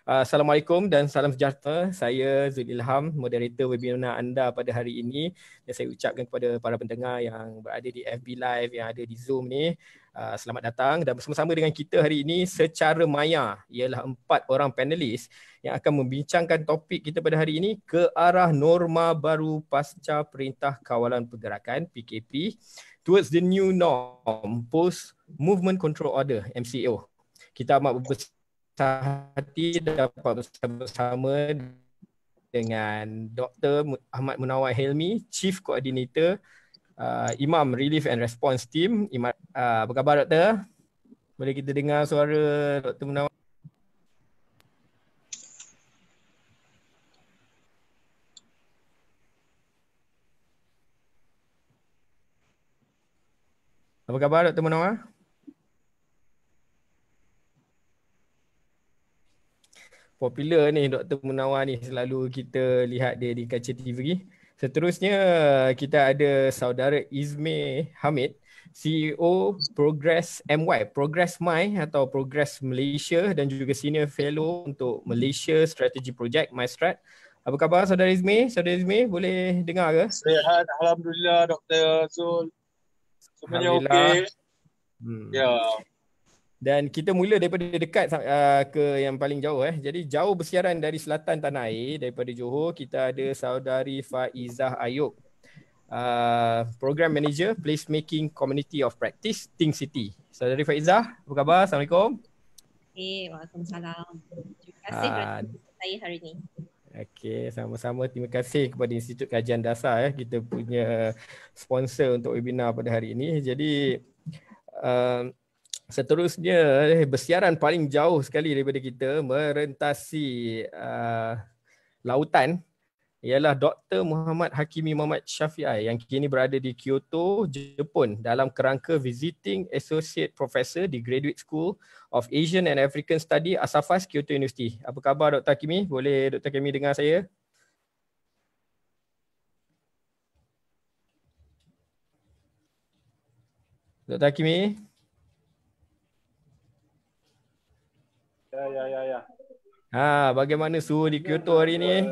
Assalamualaikum dan salam sejahtera. Saya Zul Ilham, moderator webinar anda pada hari ini. Dan saya ucapkan kepada para pendengar yang berada di FB Live, yang ada di Zoom ni, selamat datang. Dan bersama-sama dengan kita hari ini secara maya ialah 4 orang panelis yang akan membincangkan topik kita pada hari ini, ke arah norma baru pasca Perintah Kawalan Pergerakan PKP towards the new norm post Movement Control Order MCO. Kita amat hati dapat bersama dengan Dr. Ahmad Munawar Helmi, Chief Coordinator Imam Relief and Response Team. Apa khabar Doktor? Boleh kita dengar suara Dr. Munawar? Apa khabar Dr. Munawar? Popular ni Dr. Munawar ni, selalu kita lihat dia di kaca TV. Seterusnya kita ada saudara Izmir Hamid, CEO Progress MY, Progress My atau Progress Malaysia, dan juga Senior Fellow untuk Malaysia Strategy Project MyStrat. Apa khabar saudara Izmir? Saudara Izmir boleh dengar ke? Sihat, Alhamdulillah Dr. Zul. Semuanya okey. Ya. Dan kita mula daripada dekat ke yang paling jauh. Jadi jauh bersiaran dari selatan tanah air, daripada Johor, kita ada saudari Faizah Ayub, Program Manager Placemaking Community of Practice Think City. Saudari Faizah, apa khabar? Assalamualaikum. Waalaikumsalam. Terima kasih kerana saya hari ini. Okey, sama-sama. Terima kasih kepada Institut Kajian Dasar kita punya sponsor untuk webinar pada hari ini. Jadi seterusnya bersiaran paling jauh sekali daripada kita, merentasi lautan, ialah Dr. Muhammad Hakimi Muhammad Syafi'i yang kini berada di Kyoto, Jepun, dalam kerangka Visiting Associate Professor di Graduate School of Asian and African Study Asafas Kyoto University. Apa khabar Dr. Hakimi? Boleh Dr. Hakimi dengar saya? Dr. Hakimi? Ya. Bagaimana suhu di Kyoto hari ini?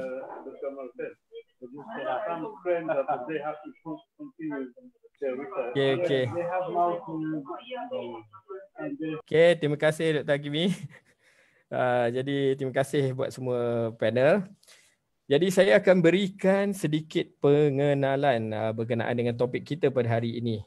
Okey, terima kasih Dr. Hakimi. Jadi terima kasih buat semua panel. Jadi saya akan berikan sedikit pengenalan berkenaan dengan topik kita pada hari ini.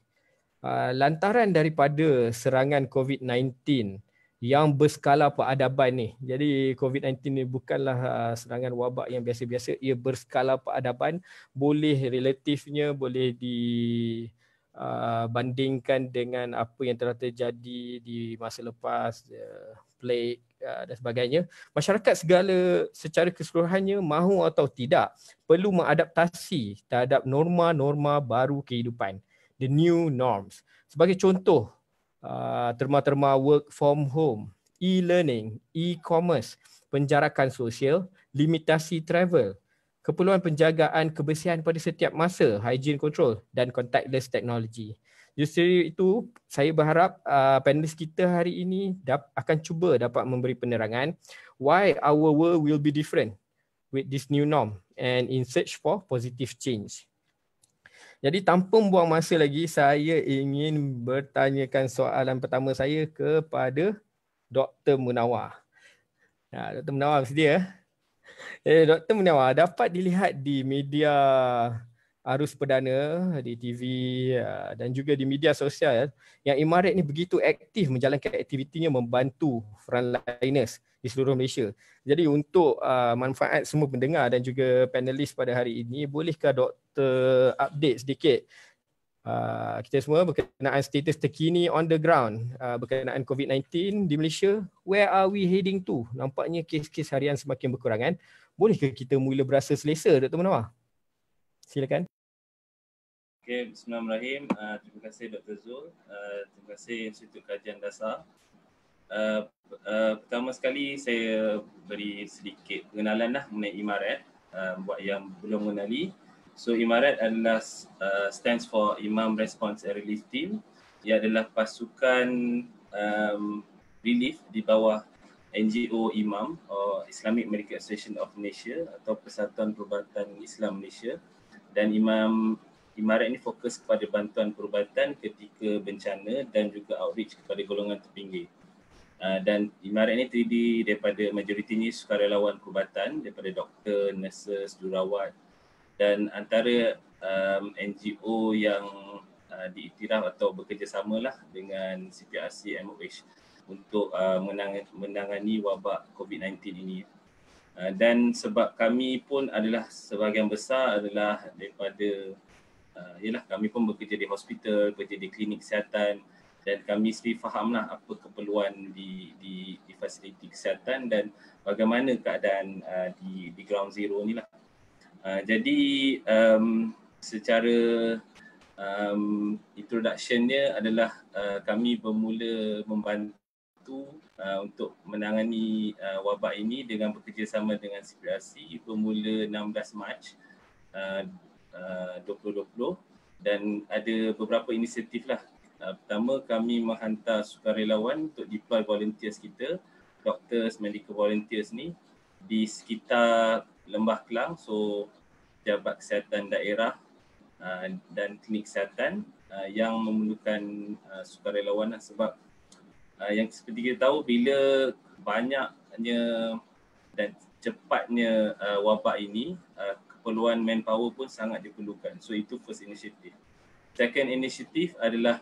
Lantaran daripada serangan COVID-19 yang berskala peradaban ni. Jadi COVID-19 ni bukanlah serangan wabak yang biasa-biasa, ia berskala peradaban, boleh relatifnya boleh dibandingkan dengan apa yang telah terjadi di masa lepas, plague dan sebagainya. Masyarakat segala secara keseluruhannya, mahu atau tidak, perlu mengadaptasi terhadap norma-norma baru kehidupan, the new norms. Sebagai contoh, terma-terma work from home, e-learning, e-commerce, penjarakan sosial, limitasi travel, keperluan penjagaan kebersihan pada setiap masa, hygiene control dan contactless technology. Justru itu, saya berharap panelis kita hari ini akan cuba dapat memberi penerangan why our world will be different with this new norm and in search for positive change. Jadi tanpa membuang masa lagi, saya ingin bertanyakan soalan pertama saya kepada Dr. Munawar. Dr. Munawar bersedia? Dr. Munawar, dapat dilihat di media arus perdana, di TV dan juga di media sosial yang Imarat ni begitu aktif menjalankan aktivitinya membantu frontliners di seluruh Malaysia. Jadi untuk manfaat semua pendengar dan juga panelis pada hari ini, bolehkah Doktor update sedikit kita semua berkenaan status terkini on the ground berkenaan COVID-19 di Malaysia? Where are we heading to? Nampaknya kes-kes harian semakin berkurangan. Bolehkah kita mula berasa selesa, Dr. Munawar? Silakan. Okay, bismillahirrahmanirrahim. Terima kasih Dr. Zul. Terima kasih Institut Kajian Dasar. Pertama sekali saya beri sedikit pengenalan mengenai Imarat buat yang belum mengenali. So Imarat adalah stands for Imam Response and Relief Team. Ia adalah pasukan relief di bawah NGO Imam Islamic Medical Association of Malaysia atau Persatuan Perubatan Islam Malaysia, dan Imarat ini fokus kepada bantuan perubatan ketika bencana dan juga outreach kepada golongan terpinggir. Dan Imarat ini terdiri daripada majoritinya sukarelawan perubatan daripada doktor, nurses, jururawat, dan antara NGO yang diiktiraf atau bekerjasama lah dengan CPRC MOH untuk menangani wabak COVID-19 ini. Dan sebab kami pun adalah sebahagian besar adalah daripada kami pun bekerja di hospital, bekerja di klinik kesihatan, dan kami sendiri fahamlah apa keperluan di fasiliti kesihatan dan bagaimana keadaan di ground zero ni lah. Jadi secara introductionnya adalah kami bermula membantu untuk menangani wabak ini dengan bekerjasama dengan CPRC bermula 16 Mac 2020, dan ada beberapa inisiatif lah. Pertama, kami menghantar sukarelawan untuk deploy volunteers kita, doctors, medical volunteers ni di sekitar Lembah Kelang, so pejabat kesihatan daerah dan klinik kesihatan yang memerlukan sukarelawan lah. Sebab yang seperti kita tahu, bila banyaknya dan cepatnya wabak ini, keperluan manpower pun sangat diperlukan. So itu first initiative. Second initiative adalah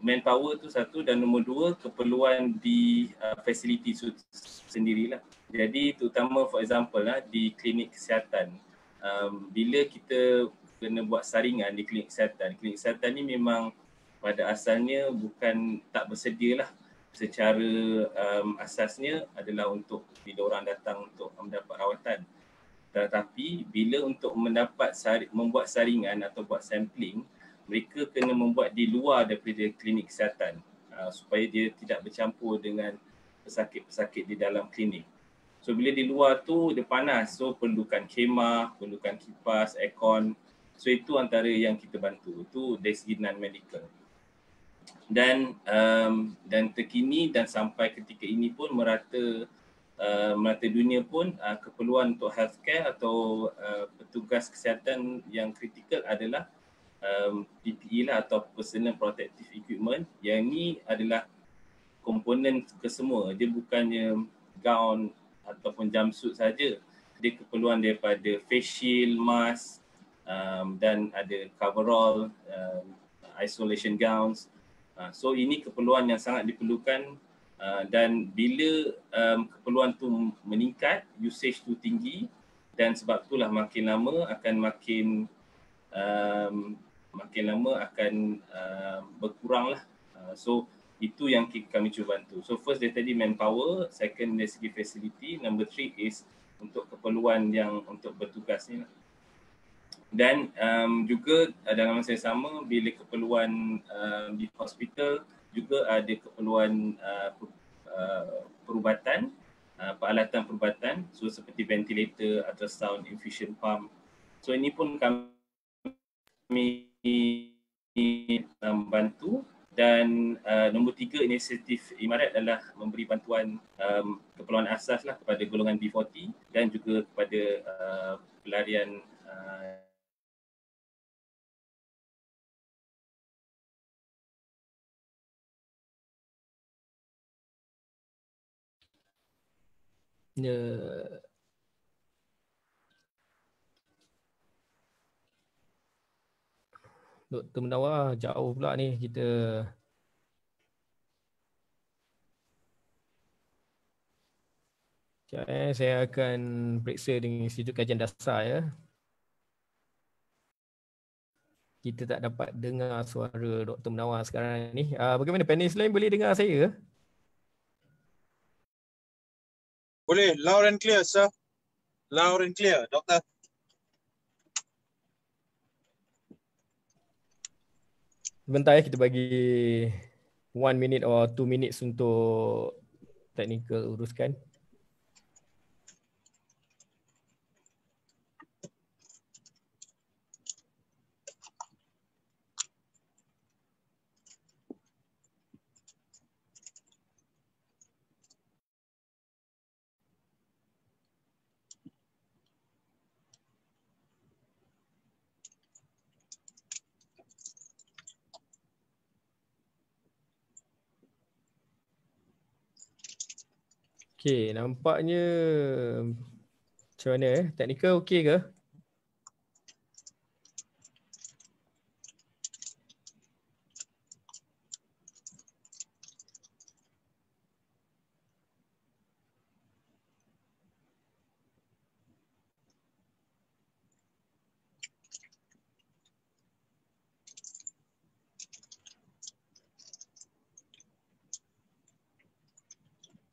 manpower tu satu, dan nombor dua keperluan di fasiliti sendirilah. Jadi terutama for example di klinik kesihatan, bila kita kena buat saringan di klinik kesihatan ni memang pada asalnya bukan tak bersedia lah. Secara asasnya adalah untuk bila orang datang untuk mendapat rawatan. Tetapi bila untuk membuat saringan atau buat sampling, mereka kena membuat di luar daripada klinik kesihatan supaya dia tidak bercampur dengan pesakit-pesakit di dalam klinik. So bila di luar tu dia panas, so perlukan khemah, perlukan kipas, aircon. So itu antara yang kita bantu. Itu dari segi non-medical. Dan terkini dan sampai ketika ini pun merata dunia pun keperluan untuk healthcare atau petugas kesihatan yang kritikal adalah PPE lah atau personal protective equipment. Yang ni adalah komponen kesemua. Dia bukannya gown ataupun jumpsuit saja. Dia keperluan daripada face shield, mask, dan ada coverall, isolation gowns. So ini keperluan yang sangat diperlukan, dan bila keperluan tu meningkat, usage tu tinggi, dan sebab itulah makin lama akan berkurang lah. So itu yang kami cuba bantu. So first dari tadi manpower, second dari segi facility, number three is untuk keperluan yang untuk bertugas ni lah. Dan juga dalam masa yang sama, bila keperluan di hospital juga ada keperluan perubatan, peralatan perubatan, so seperti ventilator, ultrasound, infusion pump. So ini pun kami bantu. Dan nombor 3 inisiatif Imarat adalah memberi bantuan keperluan asas lah kepada golongan B40 dan juga kepada pelarian Dr. Munawar jauh pula ni kita. Saya akan periksa dengan Institut Kajian Dasar ya. Kita tak dapat dengar suara Dr. Munawar sekarang ni. Bagaimana panelis lain boleh dengar saya ke? Boleh, loud and clear, sir. Loud and clear, doktor. Sebentar ya, kita bagi 1 minute or 2 minutes untuk technical uruskan. Okey, nampaknya macam mana Teknikal okey ke?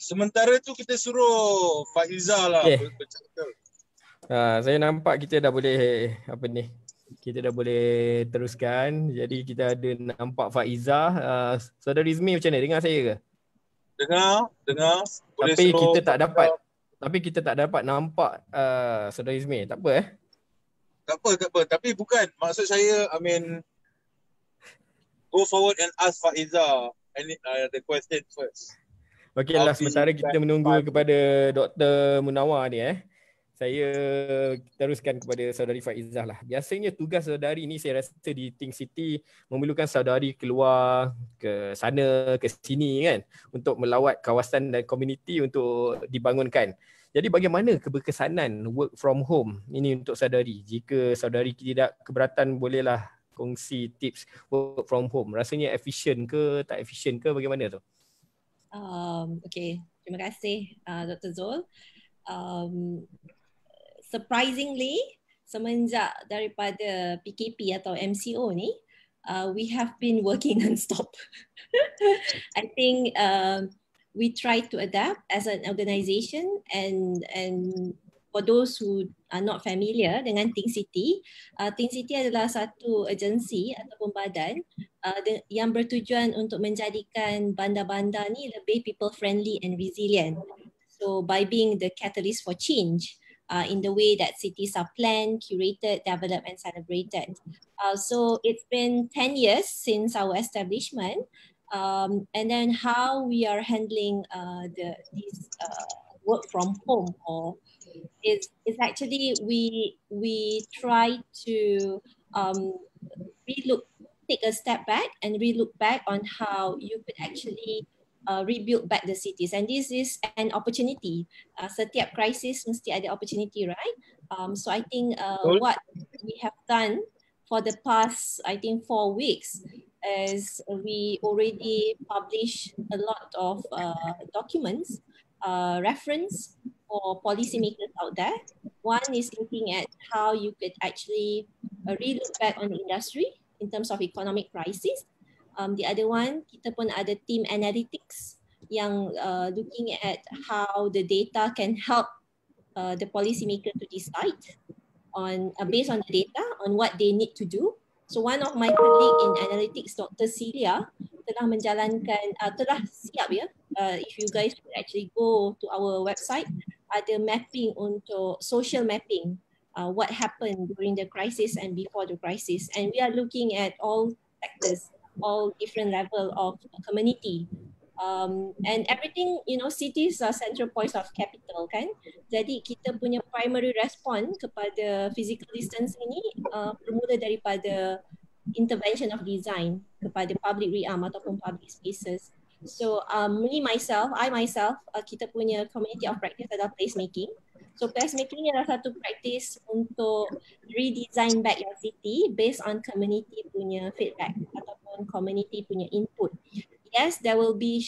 Sementara tu kita suruh Faizah lah Okay. bercakap. Saya nampak kita dah boleh kita dah boleh teruskan. Jadi kita ada nampak Faizah. Saudari Izmi macam mana? Dengar saya ke? Dengar. Boleh Tapi suruh kita tak dapat nampak Saudari Izmi. Tak apa Tak apa. Tapi bukan. Maksud saya, go forward and ask Faizah the question first. Okeylah, sementara kita menunggu kepada Dr. Munawar ni saya teruskan kepada Saudari Faizah lah. Biasanya tugas saudari ni saya rasa di Think City memerlukan saudari keluar ke sana ke sini kan untuk melawat kawasan dan komuniti untuk dibangunkan. Jadi bagaimana keberkesanan work from home ini untuk saudari? Jika saudari tidak keberatan, bolehlah kongsi tips work from home. Rasanya efisien ke tak efisien ke, bagaimana tu? Okay, terima kasih Dr. Zul. Surprisingly, semenjak daripada PKP atau MCO ni, we have been working non-stop. I think we try to adapt as an organisation, and for those who are not familiar dengan Think City adalah satu agensi ataupun badan yang bertujuan untuk menjadikan bandar-bandar ni lebih people friendly and resilient. So by being the catalyst for change in the way that cities are planned, curated, developed and celebrated. So it's been 10 years since our establishment, and then how we are handling this work from home is actually we try to take a step back and relook back on how you could actually rebuild back the cities, and this is an opportunity. Setiap crisis mesti ada opportunity, right? So I think what we have done for the past 4 weeks is we already published a lot of documents, reference for policymakers out there. One is looking at how you could actually relook back on the industry in terms of economic crisis. The other one, kita pun ada team analytics yang looking at how the data can help the policymaker to decide on based on the data on what they need to do. So one of my colleague in analytics, Dr. Celia, telah menjalankan, telah siap if you guys could actually go to our website, ada mapping untuk social mapping, what happened during the crisis and before the crisis, and we are looking at all sectors, all different level of community, and everything. Cities are central points of capital kan, jadi kita punya primary response kepada physical distancing ni bermula daripada intervention of design kepada public realm ataupun public spaces. So I myself, kita punya community of practice adalah placemaking. So placemaking ni adalah satu practice untuk redesign back your city based on community punya feedback ataupun community punya input. Yes, there will be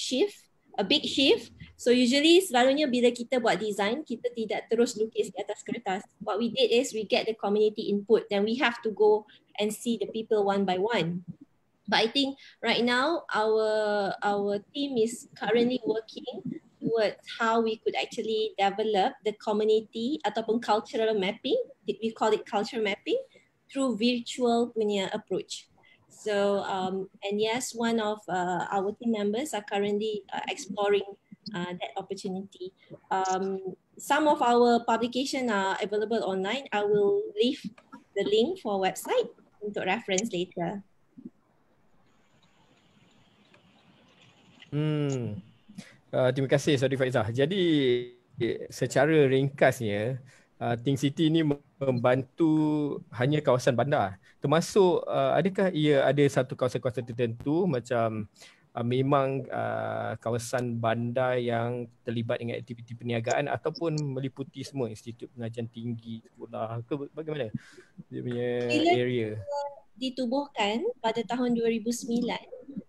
a big shift. So usually selalunya bila kita buat design, kita tidak terus lukis di atas kertas. What we did is we get the community input, then we have to go and see the people one by one. But I think right now our team is currently working towards how we could actually develop the community ataupun cultural mapping. We call it culture mapping through virtual punya approach. So and yes, one of our team members are currently exploring that opportunity. Some of our publication are available online. I will leave the link for website untuk reference later. Terima kasih Saudari Faizah. Jadi secara ringkasnya Think City ni membantu hanya kawasan bandar, termasuk adakah ia ada satu kawasan-kawasan tertentu macam memang kawasan bandar yang terlibat dengan aktiviti perniagaan ataupun meliputi semua institut pengajian tinggi, sekolah ke bagaimana dia punya Bila area? ditubuhkan pada tahun 2009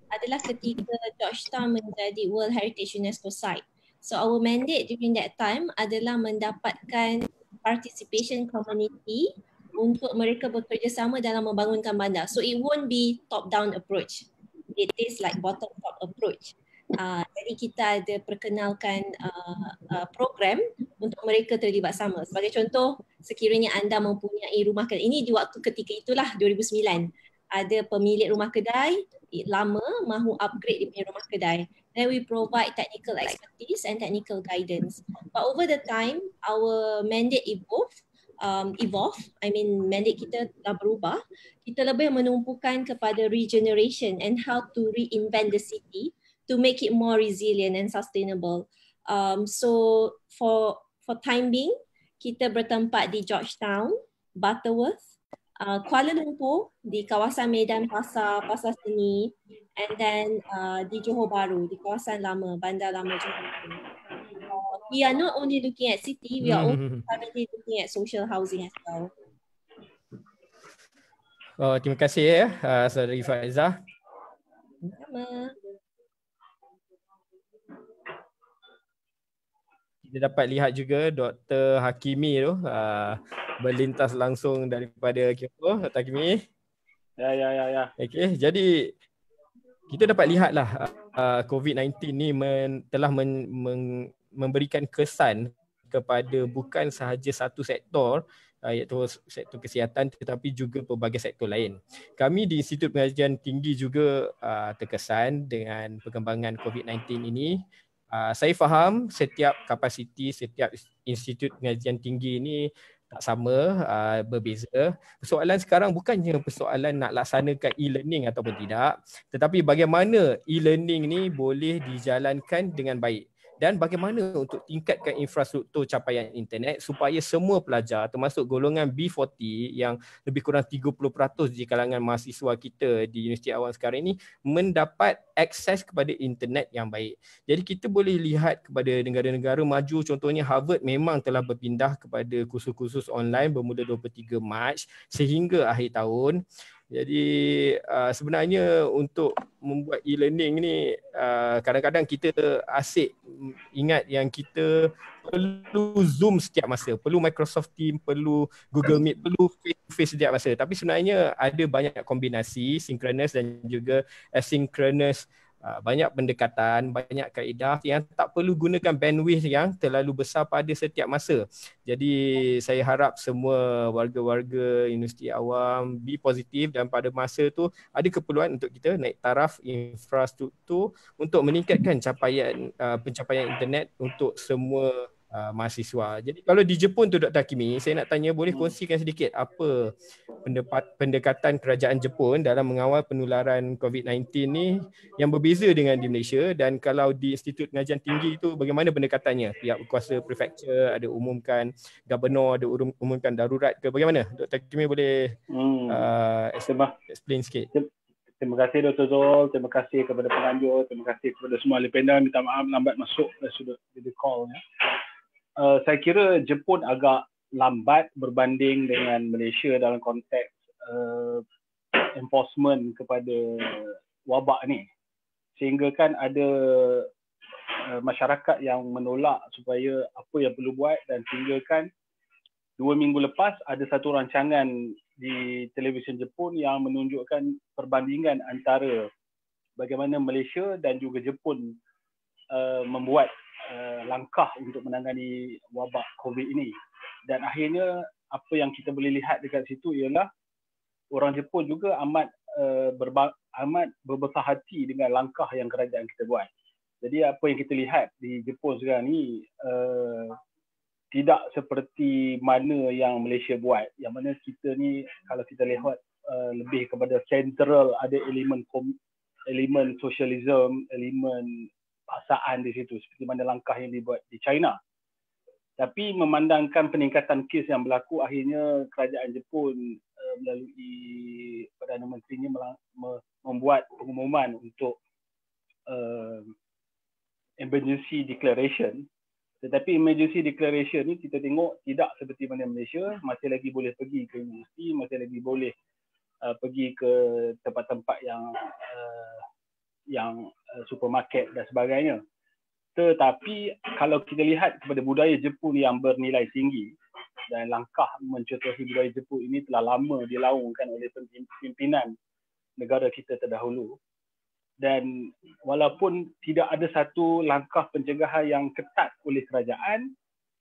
adalah ketika Georgetown menjadi World Heritage UNESCO Site. So our mandate during that time adalah mendapatkan participation community untuk mereka bekerjasama dalam membangunkan bandar. So it won't be top-down approach. It is like bottom-top approach. Jadi kita ada perkenalkan program untuk mereka terlibat sama. Sebagai contoh, sekiranya anda mempunyai rumah kedai, ini di waktu ketika itulah 2009, ada pemilik rumah kedai lama mahu upgrade dia punya rumah kedai. Then we provide technical expertise and technical guidance. But over the time, our mandate evolve. Mandate kita telah berubah. Kita lebih menumpukan kepada regeneration and how to reinvent the city to make it more resilient and sustainable. So for time being, kita bertempat di Georgetown, Butterworth, Kuala Lumpur, di kawasan Medan Pasar Seni, and then di Johor Bahru, di kawasan lama, Bandar Lama Johor Bahru. We are not only looking at city, we are also currently looking at social housing as well. Terima kasih Saudari Faizah. Sama. Kita dapat lihat juga Dr. Hakimi tu berlintas langsung daripada Kyoto. Dr. Hakimi. Ya. Okey, jadi kita dapat lihatlah COVID-19 ni telah memberikan kesan kepada bukan sahaja satu sektor, iaitu sektor kesihatan, tetapi juga pelbagai sektor lain. Kami di Institut Pengajian Tinggi juga terkesan dengan perkembangan COVID-19 ini. Saya faham setiap kapasiti, setiap institut pengajian tinggi ini tak sama, berbeza. Persoalan sekarang bukannya persoalan nak laksanakan e-learning ataupun tidak, tetapi bagaimana e-learning ni boleh dijalankan dengan baik. Dan bagaimana untuk tingkatkan infrastruktur capaian internet supaya semua pelajar termasuk golongan B40 yang lebih kurang 30% di kalangan mahasiswa kita di Universiti Awam sekarang ini mendapat akses kepada internet yang baik. Jadi kita boleh lihat kepada negara-negara maju, contohnya Harvard memang telah berpindah kepada kursus-kursus online bermula 23 Mac sehingga akhir tahun. Jadi sebenarnya untuk membuat e-learning ni kadang-kadang kita asyik ingat yang kita perlu Zoom setiap masa, perlu Microsoft Teams, perlu Google Meet, perlu face-to-face setiap masa. Tapi sebenarnya ada banyak kombinasi synchronous dan juga asynchronous. Banyak pendekatan, banyak kaedah yang tak perlu gunakan bandwidth yang terlalu besar pada setiap masa. Jadi saya harap semua warga-warga Universiti Awam be positif dan pada masa tu ada keperluan untuk kita naik taraf infrastruktur untuk meningkatkan pencapaian internet untuk semua mahasiswa. Jadi kalau di Jepun tu Dr. Hakimi, saya nak tanya, boleh kongsikan sedikit apa pendekatan kerajaan Jepun dalam mengawal penularan COVID-19 ni yang berbeza dengan di Malaysia, dan kalau di Institut Pengajian Tinggi tu bagaimana pendekatannya? Pihak berkuasa prefektur ada umumkan, gubernur ada umumkan darurat ke, bagaimana? Dr. Hakimi boleh explain sikit? Terima kasih Dr. Zul, terima kasih kepada penganjur, terima kasih kepada semua ahli panel. Minta maaf lambat masuk dari sudut video call ya. Saya kira Jepun agak lambat berbanding dengan Malaysia dalam konteks enforcement kepada wabak ni. Sehingga kan ada masyarakat yang menolak supaya apa yang perlu buat, dan sehingga kan 2 minggu lepas ada satu rancangan di televisyen Jepun yang menunjukkan perbandingan antara bagaimana Malaysia dan juga Jepun membuat langkah untuk menangani wabak COVID ini. Dan akhirnya apa yang kita boleh lihat dekat situ ialah orang Jepun juga amat berbesar hati dengan langkah yang kerajaan kita buat. Jadi apa yang kita lihat di Jepun sekarang ni tidak seperti mana yang Malaysia buat. Yang mana kita ni kalau kita lihat lebih kepada central, ada elemen socialism, elemen paksaan di situ, seperti mana langkah yang dibuat di China. Tapi memandangkan peningkatan kes yang berlaku, akhirnya kerajaan Jepun melalui Perdana Menterinya membuat pengumuman untuk emergency declaration. Tetapi emergency declaration ni kita tengok tidak seperti mana Malaysia, masih lagi boleh pergi ke universiti, masih lagi boleh pergi ke tempat-tempat yang supermarket dan sebagainya. Tetapi kalau kita lihat kepada budaya Jepun yang bernilai tinggi dan langkah mencontohi budaya Jepun ini telah lama dilaungkan oleh pimpinan negara kita terdahulu. Dan walaupun tidak ada satu langkah pencegahan yang ketat oleh kerajaan,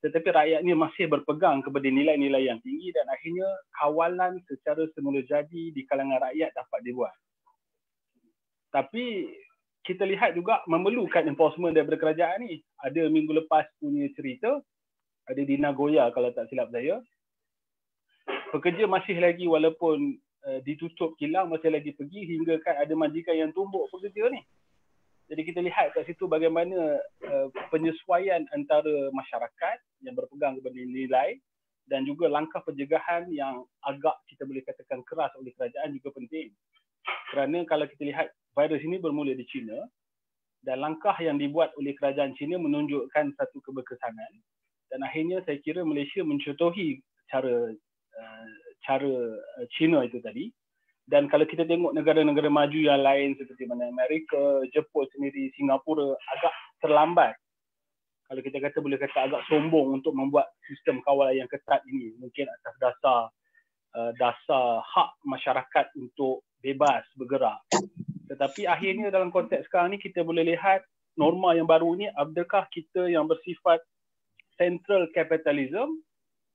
tetapi rakyat ini masih berpegang kepada nilai-nilai yang tinggi dan akhirnya kawalan secara semula jadi di kalangan rakyat dapat dibuat. Tapi kita lihat juga memerlukan enforcement daripada kerajaan ni. Ada minggu lepas punya cerita, ada di Nagoya kalau tak silap saya. Pekerja masih lagi walaupun ditutup kilang masih lagi pergi hingga kan ada majikan yang tumbuk pekerja ni. Jadi kita lihat kat situ bagaimana penyesuaian antara masyarakat yang berpegang kepada nilai dan juga langkah pencegahan yang agak kita boleh katakan keras oleh kerajaan juga penting. Kerana kalau kita lihat virus ini bermula di China dan langkah yang dibuat oleh kerajaan China menunjukkan satu keberkesanan dan akhirnya saya kira Malaysia mencontohi cara China itu tadi. Dan kalau kita tengok negara-negara maju yang lain seperti mana Amerika, Jepun sendiri, Singapura agak terlambat. Kalau kita kata boleh kata agak sombong untuk membuat sistem kawalan yang ketat ini. Mungkin atas dasar hak masyarakat untuk bebas bergerak. Tetapi akhirnya dalam konteks sekarang ni kita boleh lihat norma yang baru ni, adakah kita yang bersifat central capitalism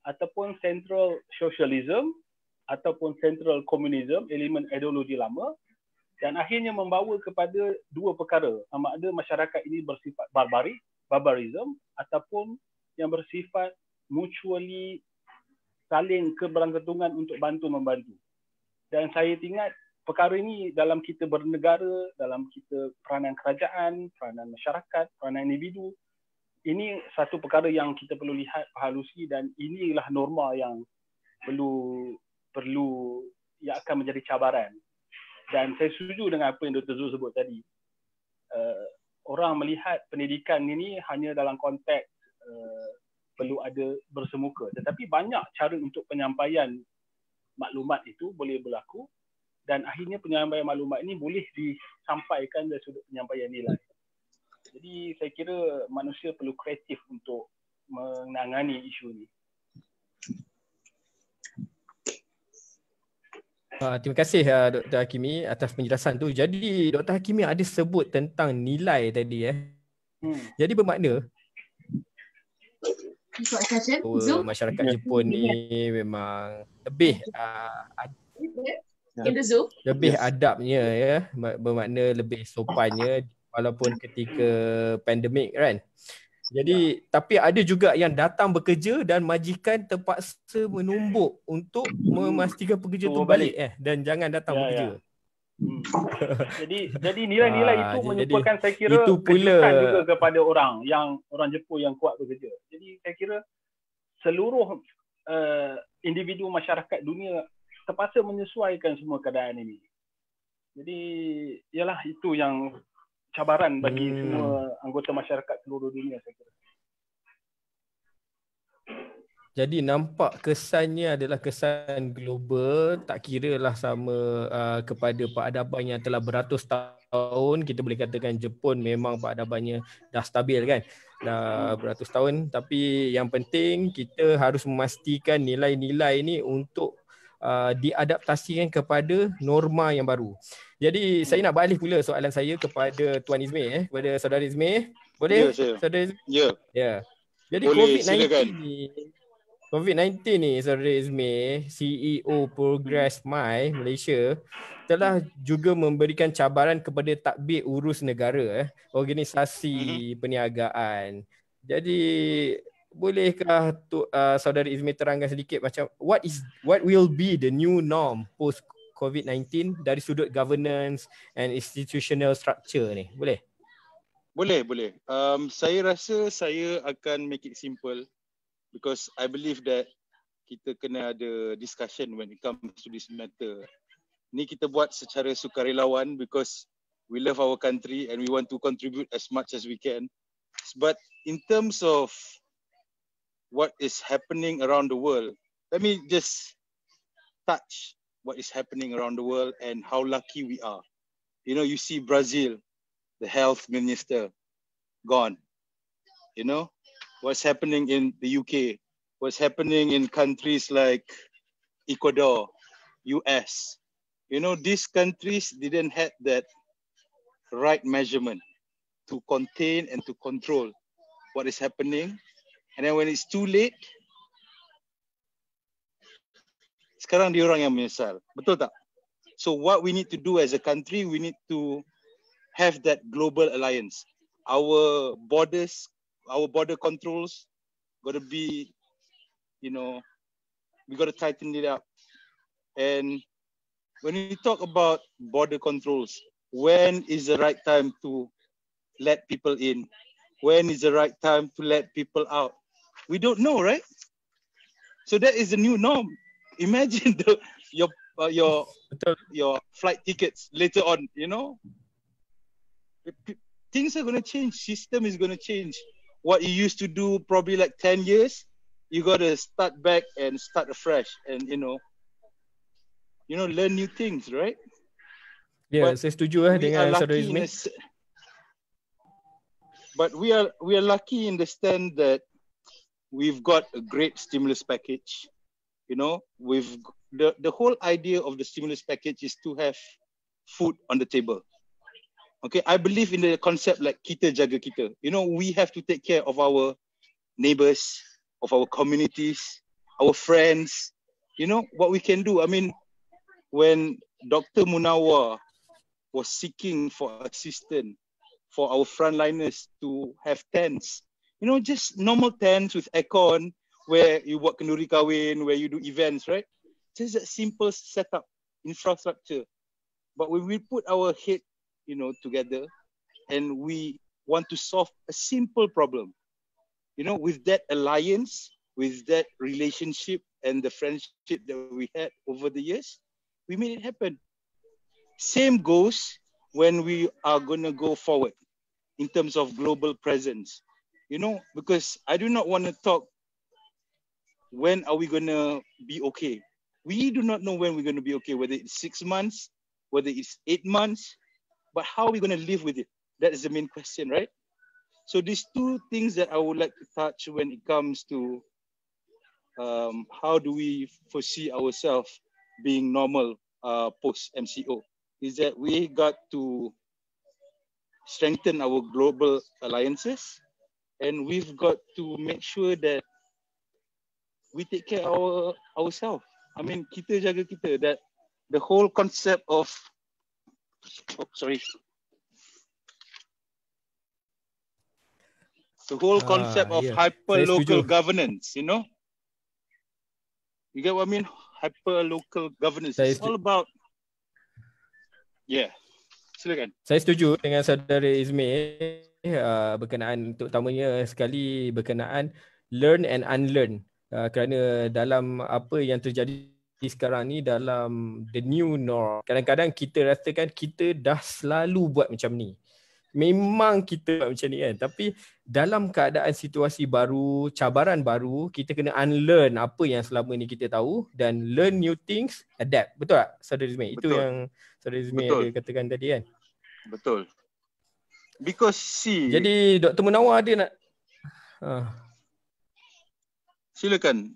ataupun central socialism ataupun central communism, elemen ideologi lama, dan akhirnya membawa kepada dua perkara, sama ada masyarakat ini bersifat barbarism ataupun yang bersifat mutually saling keberangketungan untuk bantu-membantu. Dan saya ingat perkara ini dalam kita bernegara, dalam kita peranan kerajaan, peranan masyarakat, peranan individu, ini satu perkara yang kita perlu lihat, halusi, dan inilah norma yang perlu yang akan menjadi cabaran. Dan saya setuju dengan apa yang Dr. Zul sebut tadi. Orang melihat pendidikan ini hanya dalam konteks perlu ada bersemuka. Tetapi banyak cara untuk penyampaian maklumat itu boleh berlaku dan akhirnya penyampaian maklumat ini boleh disampaikan dari sudut penyampaian nilai. Jadi saya kira manusia perlu kreatif untuk menangani isu ini. Terima kasih Dr. Hakimi atas penjelasan tu. Jadi Dr. Hakimi ada sebut tentang nilai tadi Jadi bermakna masyarakat Jepun ni memang lebih lebih adabnya bermakna lebih sopannya walaupun ketika pandemik kan. Jadi tapi ada juga yang datang bekerja dan majikan terpaksa menumbuk untuk memastikan pekerja tu balik dan jangan datang bekerja. Jadi nilai-nilai itu menyuppulkan saya kira itu kejutan juga kepada orang Jepun yang kuat bekerja. Jadi saya kira seluruh individu masyarakat dunia terpaksa menyesuaikan semua keadaan ini. Jadi ialah itu yang cabaran bagi semua anggota masyarakat seluruh dunia saya kira. Jadi nampak kesannya adalah kesan global, tak kiralah sama kepada peradaban yang telah beratus tahun. Kita boleh katakan Jepun memang peradabannya dah stabil kan, dah beratus tahun. Tapi yang penting kita harus memastikan nilai-nilai ini untuk diadaptasikan kepada norma yang baru. Jadi saya nak beralih pula soalan saya kepada Tuan Izmir, kepada Saudara Izmir. Boleh? Ya, Saudara Izmir? Ya. Jadi boleh, COVID-19 ni Saudara Izmir, CEO Progress My Malaysia telah juga memberikan cabaran kepada tadbir urus negara, organisasi perniagaan. Jadi bolehkah Saudara Izmir terangkan sedikit macam what will be the new norm post COVID-19 dari sudut governance and institutional structure ni? Boleh? Boleh. Saya rasa saya akan make it simple because I believe that kita kena ada discussion when it comes to this matter. Ni kita buat secara sukarelawan because we love our country and we want to contribute as much as we can. But in terms of what is happening around the world, let me just touch what is happening around the world and how lucky we are. You know, you see Brazil, the health minister gone. You know, what's happening in the UK, what's happening in countries like Ecuador, US. You know, these countries didn't have that right measurement to contain and to control what is happening. And then when it's too late, sekarang dia orang yang menyesal. Betul tak? So what we need to do as a country, we need to have that global alliance. Our border controls got to be, you know, we got to tighten it up. And when we talk about border controls, when is the right time to let people in? When is the right time to let people out? We don't know, right? So that is the new norm. Imagine your flight tickets later on, you know? Things are going to change. System is going to change. What you used to do probably like 10 years, you got to start back and start afresh and, you know, learn new things, right? Ya, saya setuju dengan Saudara Izmi. But we are lucky in the stand that we've got a great stimulus package. You know, the whole idea of the stimulus package is to have food on the table. Okay, I believe in the concept like kita jaga kita. You know, we have to take care of our neighbors, of our communities, our friends. You know, what we can do. I mean, when Dr. Munawar was seeking for assistance for our frontliners to have tents, you know, just normal tents with aircon, where you buat kenduri kahwin, where you do events, right? Just a simple setup, infrastructure. But when we put our head, you know, together and we want to solve a simple problem, you know, with that alliance, with that relationship and the friendship that we had over the years, we made it happen. Same goes when we are going to go forward in terms of global presence, you know, because I do not want to talk when are we going to be okay? We do not know when we're going to be okay, whether it's 6 months, whether it's 8 months, but how are we going to live with it? That is the main question, right? So these two things that I would like to touch when it comes to how do we foresee ourselves being normal post-MCO, is that we got to strengthen our global alliances and we've got to make sure that we take care of ourselves. I mean, kita jaga kita. That the whole concept of, the whole concept of hyper-local governance, you know? You get what I mean? Hyper-local governance. It's all about, silakan. Saya setuju dengan Saudara Izmi berkenaan, terutamanya sekali berkenaan learn and unlearn. Kerana dalam apa yang terjadi sekarang ni, dalam the new norm, kadang-kadang kita rasakan kita dah selalu buat macam ni. Memang kita buat macam ni kan. Tapi dalam keadaan situasi baru, cabaran baru, kita kena unlearn apa yang selama ni kita tahu dan learn new things, adapt. Betul tak Saudara Izmi? Itu yang Saudara Izmi ada katakan tadi kan? Betul. Because see, jadi Dr. Munawar ada nak silakan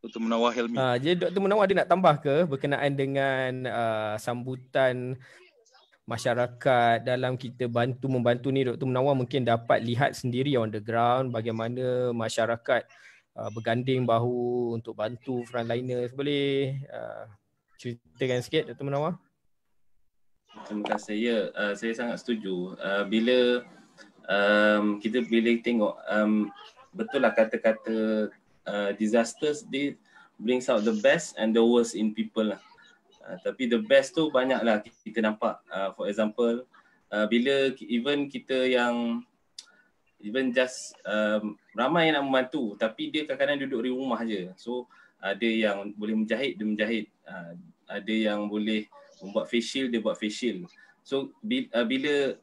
Dr. Munawar Helmi. Jadi Dr. Munawar ada nak tambah ke berkenaan dengan sambutan masyarakat dalam kita membantu ni? Dr. Munawar mungkin dapat lihat sendiri on the ground bagaimana masyarakat berganding bahu untuk bantu frontliners. Boleh ceritakan sikit Dr. Munawar? Terima kasih. Ya, saya sangat setuju. Bila kita tengok betul lah kata-kata disasters, dia brings out the best and the worst in people lah. Tapi the best tu banyak lah kita nampak. For example, bila even kita yang just ramai yang nak membantu, tapi dia kadang-kadang duduk di rumah je. So ada yang boleh menjahit, dia menjahit. Ada yang boleh membuat face shield, dia buat face shield. So bila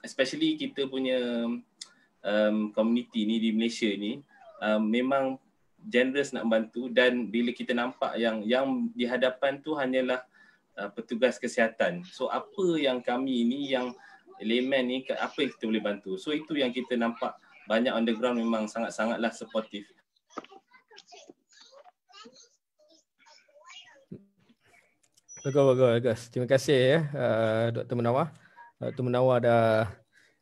especially kita punya community ni di Malaysia ni memang generous nak bantu, dan bila kita nampak yang di hadapan tu hanyalah petugas kesihatan. So apa yang kami ni yang layman ni, apa yang kita boleh bantu? So itu yang kita nampak banyak on the ground memang sangat-sangatlah supportive. Bagus. Terima kasih ya Dr. Munawar. Dr. Munawar dah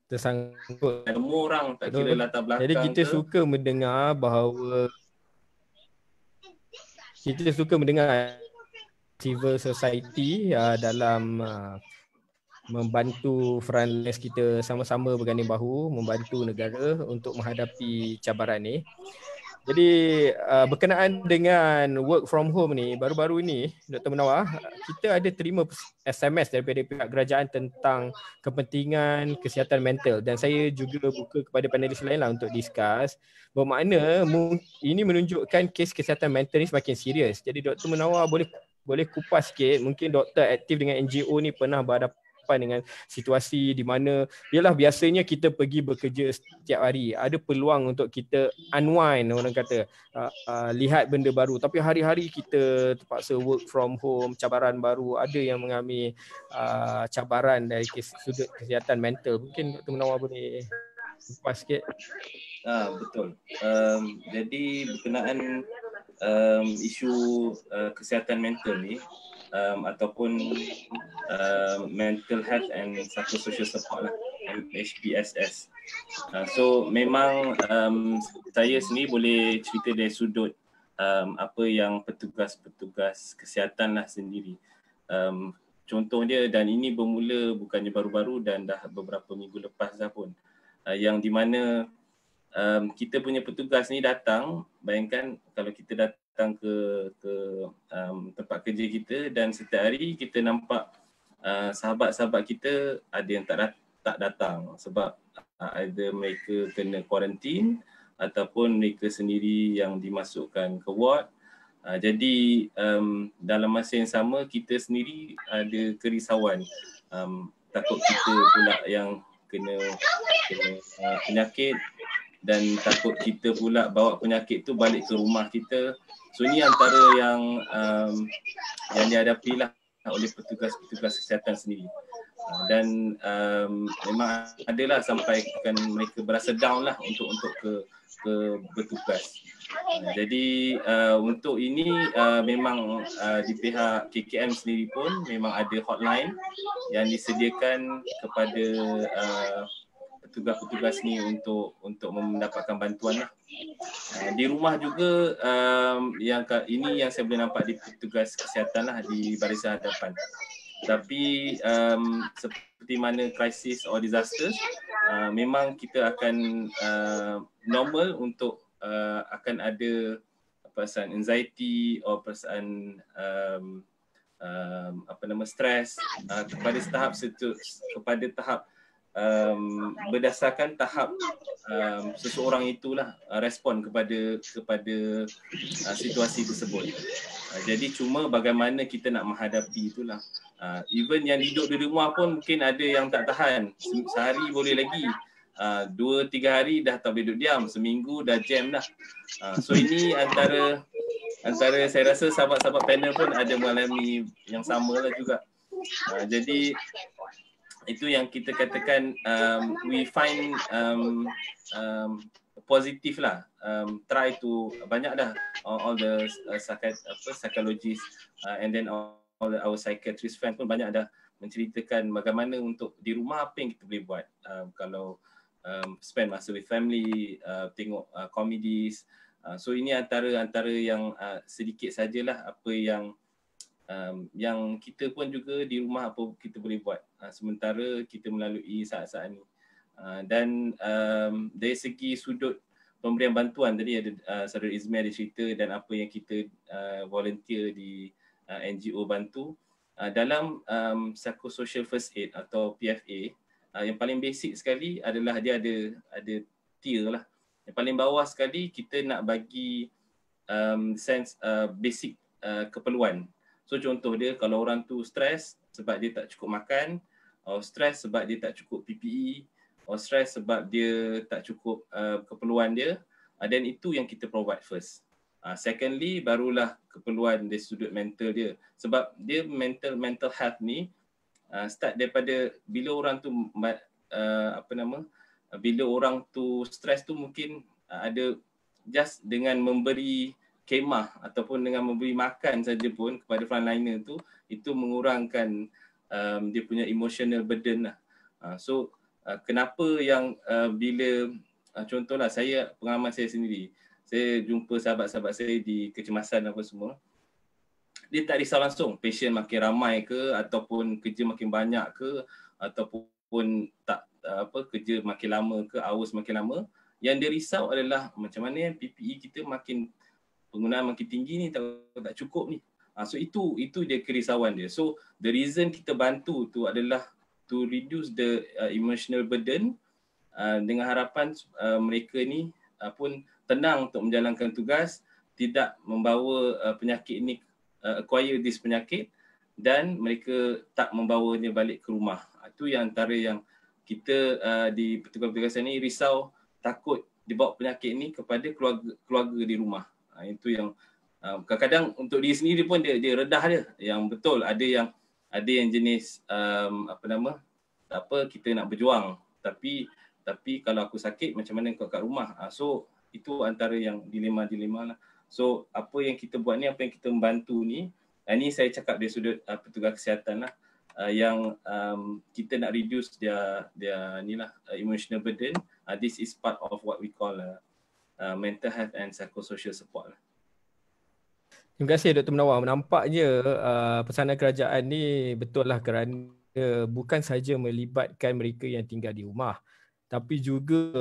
tersangkut. Semua orang tak kira latar belakang. Jadi kita suka mendengar bahawa civil society dalam membantu frontliners kita sama-sama berganding bahu membantu negara untuk menghadapi cabaran ni. Jadi berkenaan dengan work from home ni, baru-baru ni Dr. Munawar, kita ada terima SMS daripada pihak kerajaan tentang kepentingan kesihatan mental, dan saya juga buka kepada panelis lain lah untuk discuss. Bermakna ini menunjukkan kes kesihatan mental ni semakin serius. Jadi Dr. Munawar boleh kupas sikit, mungkin doktor aktif dengan NGO ni pernah berhadapan dengan situasi di mana ialah biasanya kita pergi bekerja setiap hari, ada peluang untuk kita unwind, orang kata lihat benda baru, tapi hari-hari kita terpaksa work from home, cabaran baru, ada yang mengalami cabaran dari sudut kesihatan mental. Mungkin Dr. Munawar boleh kupas sikit. Betul. Jadi berkenaan isu kesihatan mental ni ataupun mental health and psychosocial support lah, MHPSS. So memang saya sendiri boleh cerita dari sudut apa yang petugas kesihatan lah sendiri. Contoh dia, dan ini bermula bukannya baru-baru dan dah beberapa minggu lepas dah pun, yang di mana kita punya petugas ni datang, bayangkan kalau kita datang ke tempat kerja kita dan setiap hari kita nampak sahabat-sahabat kita ada yang tak datang sebab either mereka kena kuarantin ataupun mereka sendiri yang dimasukkan ke ward. Jadi dalam masa yang sama kita sendiri ada kerisauan, takut kita pula yang kena penyakit, dan takut kita pula bawa penyakit tu balik ke rumah kita. So ini antara yang dihadapi lah oleh petugas kesihatan sendiri. Dan memang adalah sampai mereka berasa down lah untuk ke bertugas. Jadi untuk ini memang di pihak KKM sendiri pun memang ada hotline yang disediakan kepada petugas-petugas ni untuk mendapatkan bantuan lah. Di rumah juga ini yang saya boleh nampak di petugas kesihatan lah di barisan hadapan. Tapi seperti mana krisis or disaster, memang kita akan normal untuk akan ada perasaan anxiety atau perasaan stres kepada tahap berdasarkan tahap seseorang itulah respon kepada situasi tersebut. Jadi cuma bagaimana kita nak menghadapi itulah. Even yang duduk di rumah pun mungkin ada yang tak tahan. Sehari boleh lagi, 2-3 hari dah tak boleh duduk diam, seminggu dah jam dah. So ini antara saya rasa sahabat-sahabat panel pun ada mengalami yang sama lah juga. Jadi itu yang kita katakan we find positif lah. Try to banyak dah all the psychologists and then all our psychiatrist friend pun banyak dah menceritakan bagaimana untuk di rumah apa yang kita boleh buat. Kalau spend masa with family, tengok comedies. So ini antara yang sedikit sajalah apa yang kita pun juga di rumah apa kita boleh buat sementara kita melalui saat-saat ni. Dan dari segi sudut pemberian bantuan tadi ada Saudara Izmi ada cerita dan apa yang kita volunteer di NGO bantu dalam psychosocial first aid atau PFA. Yang paling basic sekali adalah dia ada tier lah. Yang paling bawah sekali kita nak bagi sense basic keperluan. So contoh dia kalau orang tu stres sebab dia tak cukup makan, or stres sebab dia tak cukup PPE, or stres sebab dia tak cukup keperluan dia, dan itu yang kita provide first. Secondly, barulah keperluan dari sudut mental dia. Sebab dia mental health ni start daripada bila orang tu bila orang tu stres tu mungkin ada just dengan memberi kemah ataupun dengan memberi makan saja pun kepada frontliner tu, itu mengurangkan dia punya emotional burden lah. So kenapa yang bila contohlah pengalaman saya sendiri, saya jumpa sahabat-sahabat saya di kecemasan apa semua, dia tak risau langsung patient makin ramai ke ataupun kerja makin banyak ke ataupun tak kerja makin lama ke, hours makin lama. Yang dia risau adalah macam mana PPE kita penggunaan makin tinggi ni, tak cukup ni. So itu dia kerisauan dia. So the reason kita bantu tu adalah to reduce the emotional burden dengan harapan mereka ni pun tenang untuk menjalankan tugas, tidak membawa penyakit ni, acquire this penyakit, dan mereka tak membawanya balik ke rumah. Itu yang antara yang kita di petugas-petugas ni risau, takut dibawa penyakit ni kepada keluarga di rumah. Itu yang kadang-kadang untuk diri sendiri pun dia redah dia. Yang betul ada yang jenis kita nak berjuang, tapi kalau aku sakit macam mana kau kat rumah. So itu antara yang dilema-dilema lah. So apa yang kita buat ni, apa yang kita membantu ni, ini saya cakap dari sudut petugas kesihatan lah, yang kita nak reduce dia emotional burden. This is part of what we call mental health and psychosocial support lah. Terima kasih Dr. Munawar. Nampaknya pesanan kerajaan ni betul lah, kerana bukan saja melibatkan mereka yang tinggal di rumah, tapi juga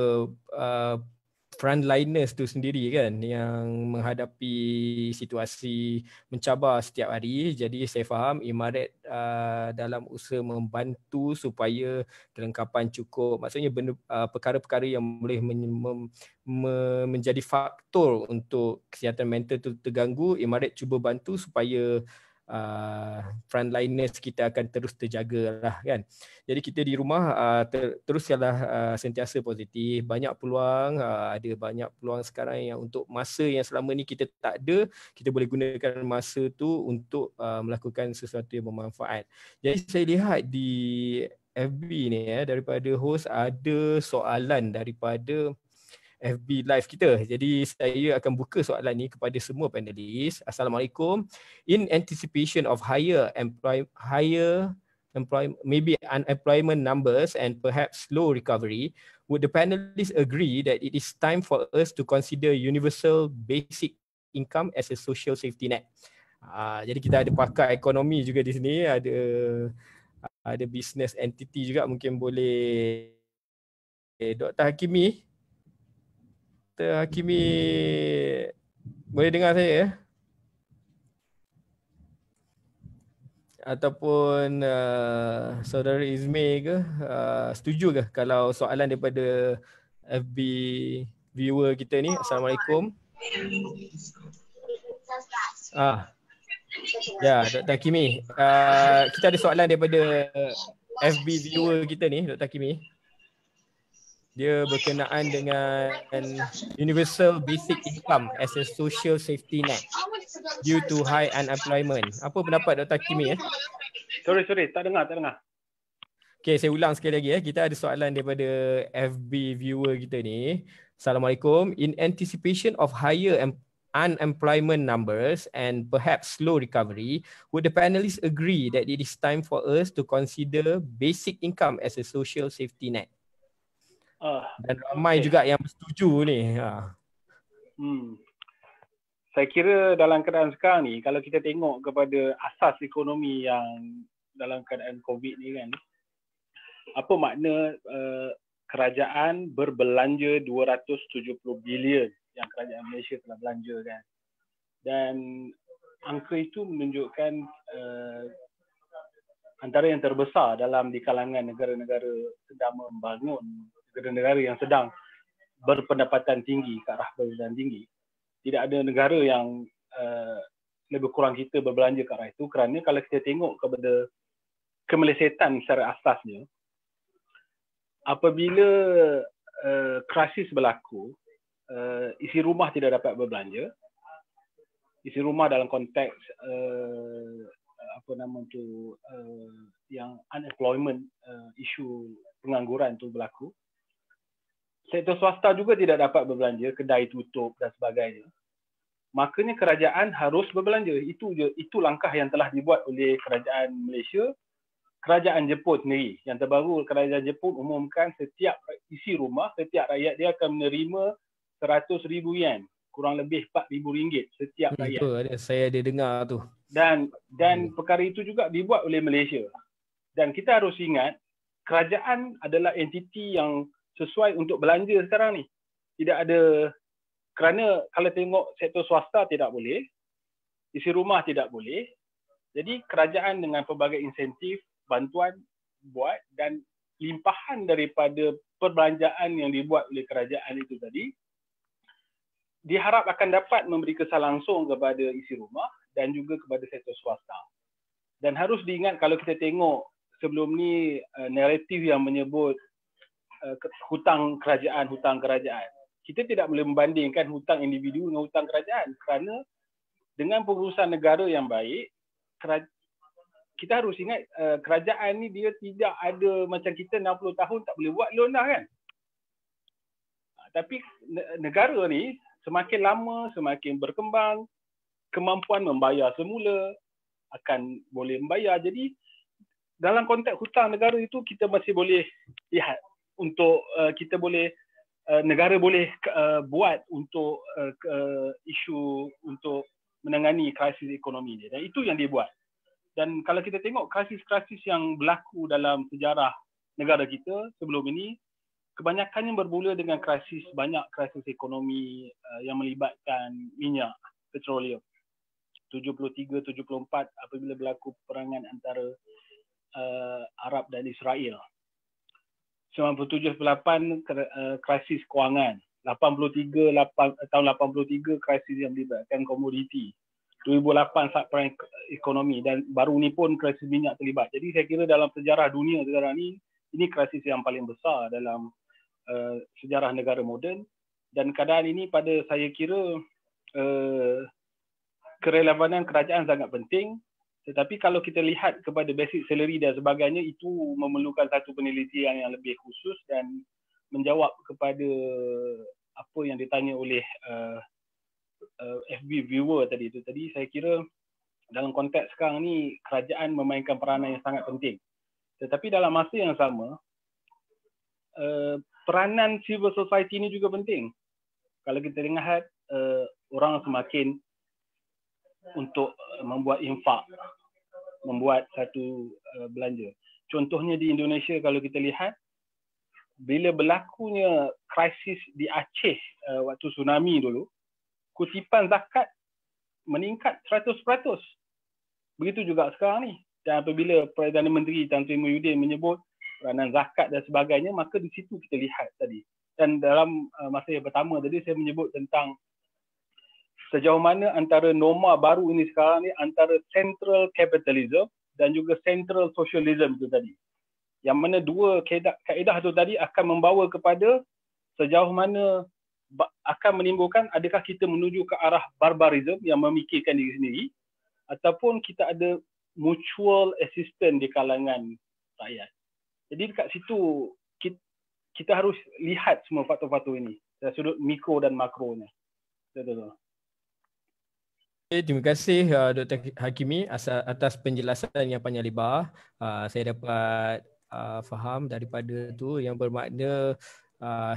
frontliners tu sendiri kan, yang menghadapi situasi mencabar setiap hari. Jadi saya faham Imaret dalam usaha membantu supaya kelengkapan cukup, maksudnya perkara-perkara yang boleh menjadi faktor untuk kesihatan mental tu terganggu, Imaret cuba bantu supaya frontliners kita akan terus terjaga lah kan. Jadi kita di rumah teruslah sentiasa positif. Banyak peluang, ada banyak peluang sekarang yang untuk masa yang selama ni kita tak ada, kita boleh gunakan masa tu untuk melakukan sesuatu yang bermanfaat. Jadi saya lihat di FB ni daripada host ada soalan daripada FB live kita. Jadi saya akan buka soalan ni kepada semua panelis. Assalamualaikum. In anticipation of higher maybe unemployment numbers and perhaps slow recovery, would the panelists agree that it is time for us to consider universal basic income as a social safety net? Jadi kita ada pakar ekonomi juga di sini, ada business entity juga, mungkin boleh Dr. Hakimi. Dr. Hakimi boleh dengar saya ya? Ataupun Saudara Izmi ke, setuju ke kalau soalan daripada FB viewer kita ni? Assalamualaikum. Ya, Dr. Hakimi. Kita ada soalan daripada FB viewer kita ni, Dr. Hakimi. Dia berkenaan dengan universal basic income as a social safety net due to high unemployment. Apa pendapat Dr. Hakimi? Sorry, tak dengar. Okay, saya ulang sekali lagi. Kita ada soalan daripada FB viewer kita ni. Assalamualaikum. In anticipation of higher unemployment numbers and perhaps slow recovery, would the panelists agree that it is time for us to consider basic income as a social safety net? Dan ramai juga yang bersetuju ni. Saya kira dalam keadaan sekarang ni, kalau kita tengok kepada asas ekonomi yang dalam keadaan COVID ni kan, apa makna kerajaan berbelanja 270 bilion yang kerajaan Malaysia telah belanja kan. Dan angka itu menunjukkan antara yang terbesar di kalangan negara-negara sedang membangun, negara-negara yang sedang berpendapatan tinggi ke arah pendapatan tinggi. Tidak ada negara yang lebih kurang kita berbelanja ke arah itu, kerana kalau kita tengok kepada kemelesetan secara asasnya. Apabila krisis berlaku, isi rumah tidak dapat berbelanja. Isi rumah dalam konteks yang unemployment, isu pengangguran itu berlaku. Sektor swasta juga tidak dapat berbelanja, kedai tutup dan sebagainya. Makanya kerajaan harus berbelanja. Itu langkah yang telah dibuat oleh kerajaan Malaysia, kerajaan Jepun sendiri. Yang terbaru, kerajaan Jepun umumkan setiap isi rumah, setiap rakyat dia akan menerima 100,000 yen, kurang lebih 4,000 ringgit setiap rakyat. Betul, saya ada dengar tu. Dan perkara itu juga dibuat oleh Malaysia. Dan kita harus ingat, kerajaan adalah entiti yang sesuai untuk belanja sekarang ni. Tidak ada, kerana kalau tengok sektor swasta tidak boleh, isi rumah tidak boleh. Jadi kerajaan dengan pelbagai insentif, bantuan buat, dan limpahan daripada perbelanjaan yang dibuat oleh kerajaan itu tadi, diharap akan dapat memberi kesan langsung kepada isi rumah dan juga kepada sektor swasta. Dan harus diingat, kalau kita tengok sebelum ni naratif yang menyebut hutang kerajaan, kita tidak boleh membandingkan hutang individu dengan hutang kerajaan, kerana dengan pengurusan negara yang baik, kita harus ingat kerajaan ni dia tidak ada macam kita 60 tahun tak boleh buat loan dah kan. Tapi negara ni semakin lama semakin berkembang, kemampuan membayar semula akan boleh membayar. Jadi dalam konteks hutang negara itu kita masih boleh lihat untuk kita boleh negara boleh buat untuk isu untuk menangani krisis ekonomi ni, dan itu yang dibuat. Dan kalau kita tengok krisis-krisis yang berlaku dalam sejarah negara kita sebelum ini, kebanyakannya bermula dengan banyak krisis ekonomi yang melibatkan minyak, petroleum. 73-74 apabila berlaku peperangan antara Arab dan Israel. 97-98 krisis kewangan. Tahun 83 krisis yang melibatkan komoditi. 2008 subprime ekonomi, dan baru ni pun krisis minyak terlibat. Jadi saya kira dalam sejarah dunia sekarang ni, ini krisis yang paling besar dalam sejarah negara moden, dan keadaan ini pada saya kira kerelevanan kerajaan sangat penting. Tetapi kalau kita lihat kepada basic salary dan sebagainya, itu memerlukan satu penelitian yang lebih khusus, dan menjawab kepada apa yang ditanya oleh FB viewer tadi itu. Tadi saya kira dalam konteks sekarang ni kerajaan memainkan peranan yang sangat penting. Tetapi dalam masa yang sama, peranan civil society ini juga penting. Kalau kita lihat orang semakin untuk membuat infak, membuat satu belanja. Contohnya di Indonesia, kalau kita lihat, bila berlakunya krisis di Aceh waktu tsunami dulu, kutipan zakat meningkat 100%. Begitu juga sekarang ni. Dan apabila Perdana Menteri Tan Sri Muhyiddin menyebut peranan zakat dan sebagainya, maka di situ kita lihat tadi. Dan dalam masa yang pertama tadi saya menyebut tentang sejauh mana antara norma baru ini sekarang ni antara central capitalism dan juga central socialism itu tadi. Yang mana dua kaedah itu tadi akan membawa kepada sejauh mana akan menimbulkan, adakah kita menuju ke arah barbarism yang memikirkan diri sendiri, ataupun kita ada mutual assistance di kalangan rakyat. Jadi dekat situ kita harus lihat semua faktor-faktor ini dari sudut mikro dan makronya. Betul. Terima kasih Dr. Hakimi atas penjelasan yang panjang lebar. Saya dapat faham daripada tu, yang bermakna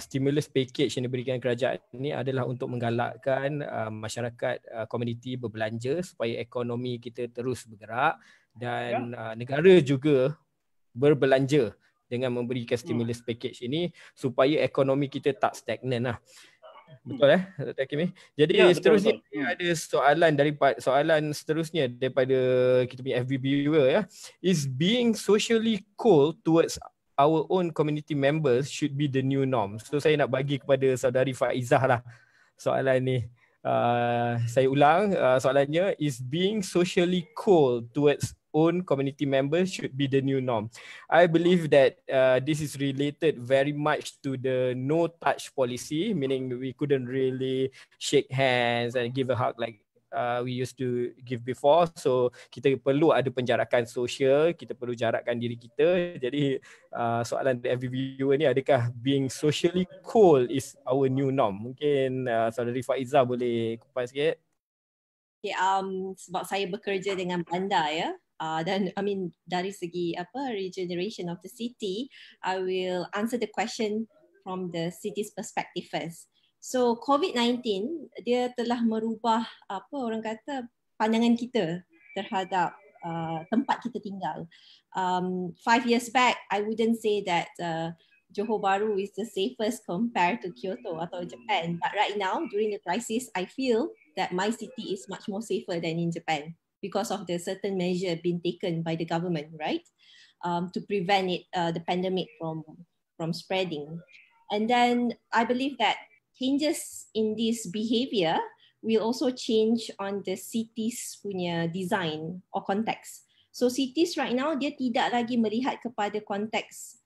stimulus package yang diberikan kerajaan ini adalah untuk menggalakkan masyarakat komuniti berbelanja supaya ekonomi kita terus bergerak, dan negara juga berbelanja dengan memberikan stimulus package ini supaya ekonomi kita tak stagnan lah. Betul Dr. Hakimi? Jadi seterusnya betul. Ada soalan seterusnya daripada kita punya FB viewer ya. Is being socially cold towards our own community members should be the new norm? So saya nak bagi kepada saudari Faizah lah soalan ni. Saya ulang soalannya, is being socially cold towards own community members should be the new norm. I believe that this is related very much to the no touch policy, meaning we couldn't really shake hands and give a hug like we used to give before. So kita perlu ada penjarakan sosial, kita perlu jarakkan diri kita. Jadi soalan dari every viewer ni, adakah being socially cold is our new norm? Mungkin Saudari Faiza boleh kupas sikit. Okay, sebab saya bekerja dengan bandar ya. Dan dari segi regeneration of the city, I will answer the question from the city's perspective first. So COVID-19 dia telah merubah orang kata pandangan kita terhadap tempat kita tinggal. 5 years back, I wouldn't say that Johor Bahru is the safest compared to Kyoto atau Japan. But right now, during the crisis, I feel that my city is much more safer than in Japan because of the certain measure being taken by the government, right? To prevent it, the pandemic from spreading. And then I believe that changes in this behavior will also change on the cities punya design or context. So cities right now dia tidak lagi melihat kepada konteks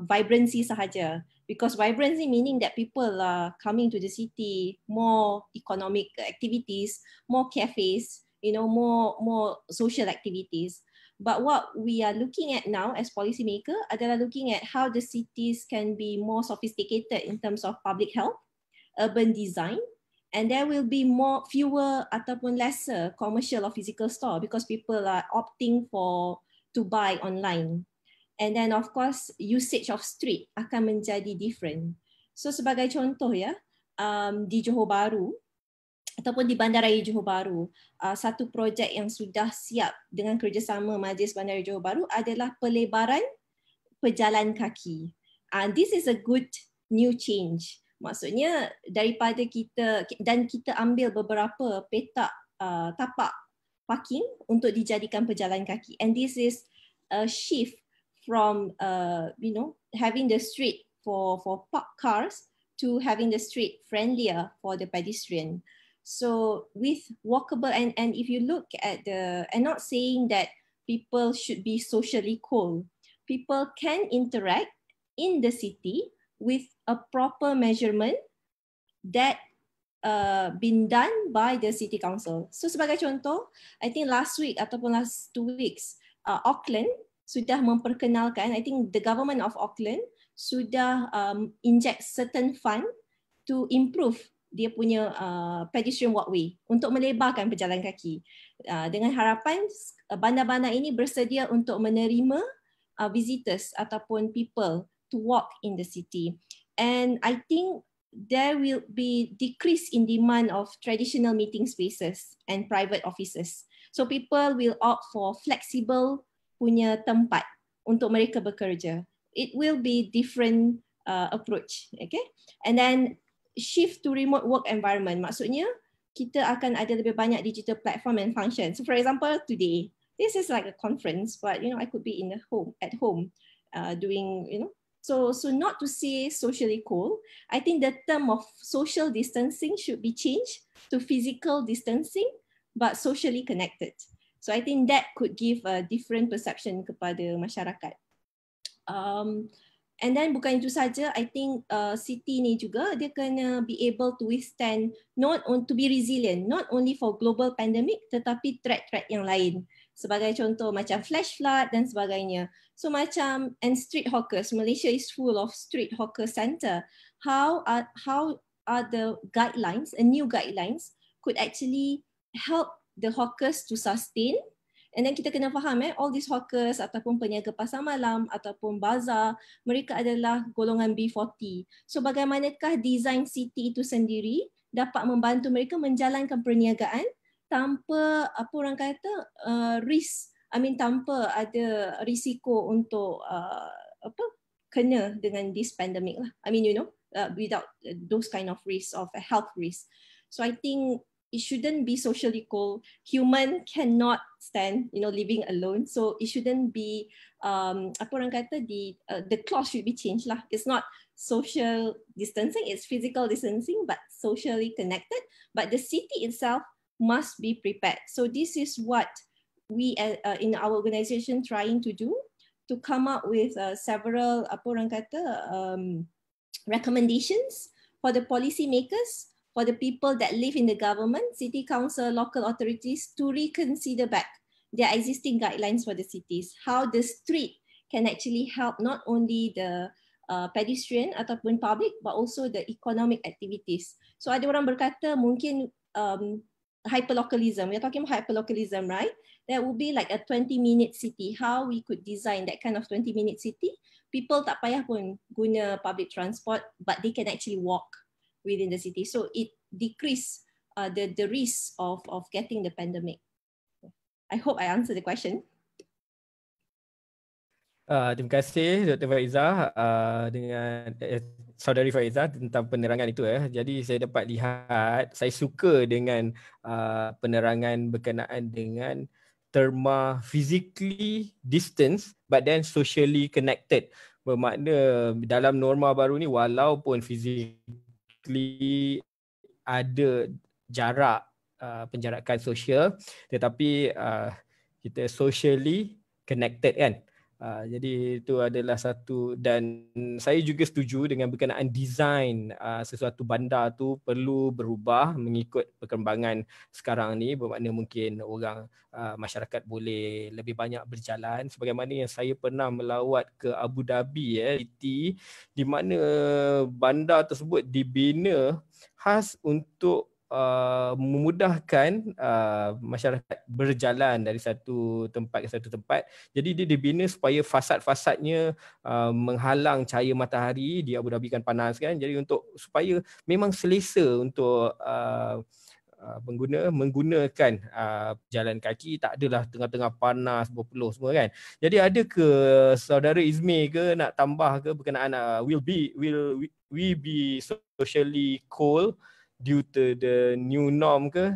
vibrancy sahaja, because vibrancy meaning that people are coming to the city, more economic activities, more cafes, more social activities. But what we are looking at now as policymaker adalah looking at how the cities can be more sophisticated in terms of public health, urban design, and there will be fewer ataupun lesser commercial or physical store because people are opting to buy online. And then of course usage of street akan menjadi different. So sebagai contoh ya, di Johor Bahru ataupun di Bandaraya Johor Bahru, satu projek yang sudah siap dengan kerjasama Majlis Bandaraya Johor Bahru adalah pelebaran pejalan kaki. This is a good new change. Maksudnya daripada kita ambil beberapa petak tapak parking untuk dijadikan pejalan kaki, and this is a shift from having the street for parked cars to having the street friendlier for the pedestrian. So with walkable and if you look at and not saying that people should be socially cold, people can interact in the city with a proper measurement that been done by the city council. So sebagai contoh, I think last week ataupun last 2 weeks, Auckland sudah memperkenalkan, I think the government of Auckland sudah inject certain fund to improve dia punya pedestrian walkway untuk melebarkan pejalan kaki. Dengan harapan bandar-bandar ini bersedia untuk menerima visitors ataupun people to walk in the city. And I think there will be decrease in demand of traditional meeting spaces and private offices. So people will opt for flexible punya tempat untuk mereka bekerja. It will be different approach, okay? And then shift to remote work environment. Maksudnya kita akan ada lebih banyak digital platform and function. So for example, today, this is like a conference, but I could be at home doing, So not to say socially cold, I think the term of social distancing should be changed to physical distancing, but socially connected. So I think that could give a different perception kepada masyarakat. And then bukan itu saja, I think city ni juga dia kena be able to withstand, to be resilient, not only for global pandemic tetapi threat-threat yang lain. Sebagai contoh macam flash flood dan sebagainya. So macam, and street hawkers, Malaysia is full of street hawker center. How are the guidelines, new guidelines could actually help the hawkers to sustain. And then kita kena faham all these hawkers ataupun peniaga pasar malam ataupun bazar, mereka adalah golongan B40. So bagaimanakah design city itu sendiri dapat membantu mereka menjalankan perniagaan tanpa risk, tanpa ada risiko untuk kena dengan this pandemic lah. Without those kind of risk of a health risk. So I think it shouldn't be socially cold. Human cannot stand, living alone. So it shouldn't be, the clause should be changed lah. It's not social distancing, it's physical distancing, but socially connected. But the city itself must be prepared. So this is what we in our organization trying to do, to come up with several recommendations for the policy makers, for the people that live in the government, city council, local authorities, to reconsider back their existing guidelines for the cities, how the street can actually help not only the pedestrian ataupun public, but also the economic activities. So ada orang berkata mungkin hyperlocalism, we're talking about hyperlocalism, right? There will be like a 20-minute city, how we could design that kind of 20-minute city. People tak payah pun guna public transport, but they can actually walk within the city. So it decrease the risk of getting the pandemic. I hope I answered the question. Terima kasih Dr. Faizah dengan Saudari Faizah tentang penerangan itu. Jadi saya dapat lihat, saya suka dengan penerangan berkenaan dengan terma physically distance but then socially connected. Bermakna dalam norma baru ni walaupun physically ada jarak penjarakan sosial, tetapi kita socially connected kan. Jadi itu adalah satu, dan saya juga setuju dengan berkenaan design sesuatu bandar tu perlu berubah mengikut perkembangan sekarang ni, bermakna mungkin orang masyarakat boleh lebih banyak berjalan, sebagaimana yang saya pernah melawat ke Abu Dhabi di mana bandar tersebut dibina khas untuk memudahkan masyarakat berjalan dari satu tempat ke satu tempat. Jadi dia dibina supaya fasad-fasadnya menghalang cahaya matahari. Di Abu Dhabi kan panas kan, jadi untuk supaya memang selesa untuk menggunakan jalan kaki, tak adalah tengah-tengah panas berpeluh semua kan. Jadi ada ke saudara Izmir ke nak tambah ke berkenaan will we be socially cold due to the new norm ke,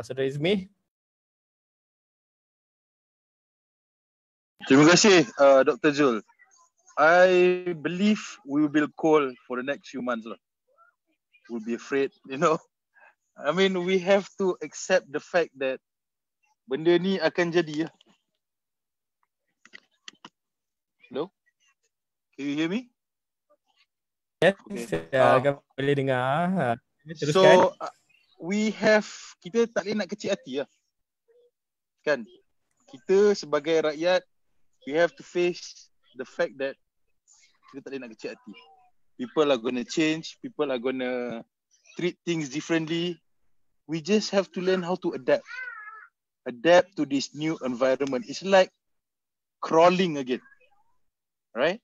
saudara Izmir? Terima kasih Dr. Zul. I believe we will be cold for the next few months lah. We'll be afraid, you know. I mean, we have to accept the fact that benda ni akan jadi. Hello? Can you hear me? Yes, okay. Boleh dengar. Teruskan. So kita tak boleh nak kecil hati lah. Kan? Kita sebagai rakyat, we have to face the fact that kita tak boleh nak kecil hati. People are going to change, people are going to treat things differently. We just have to learn how to adapt to this new environment. It's like crawling again, right?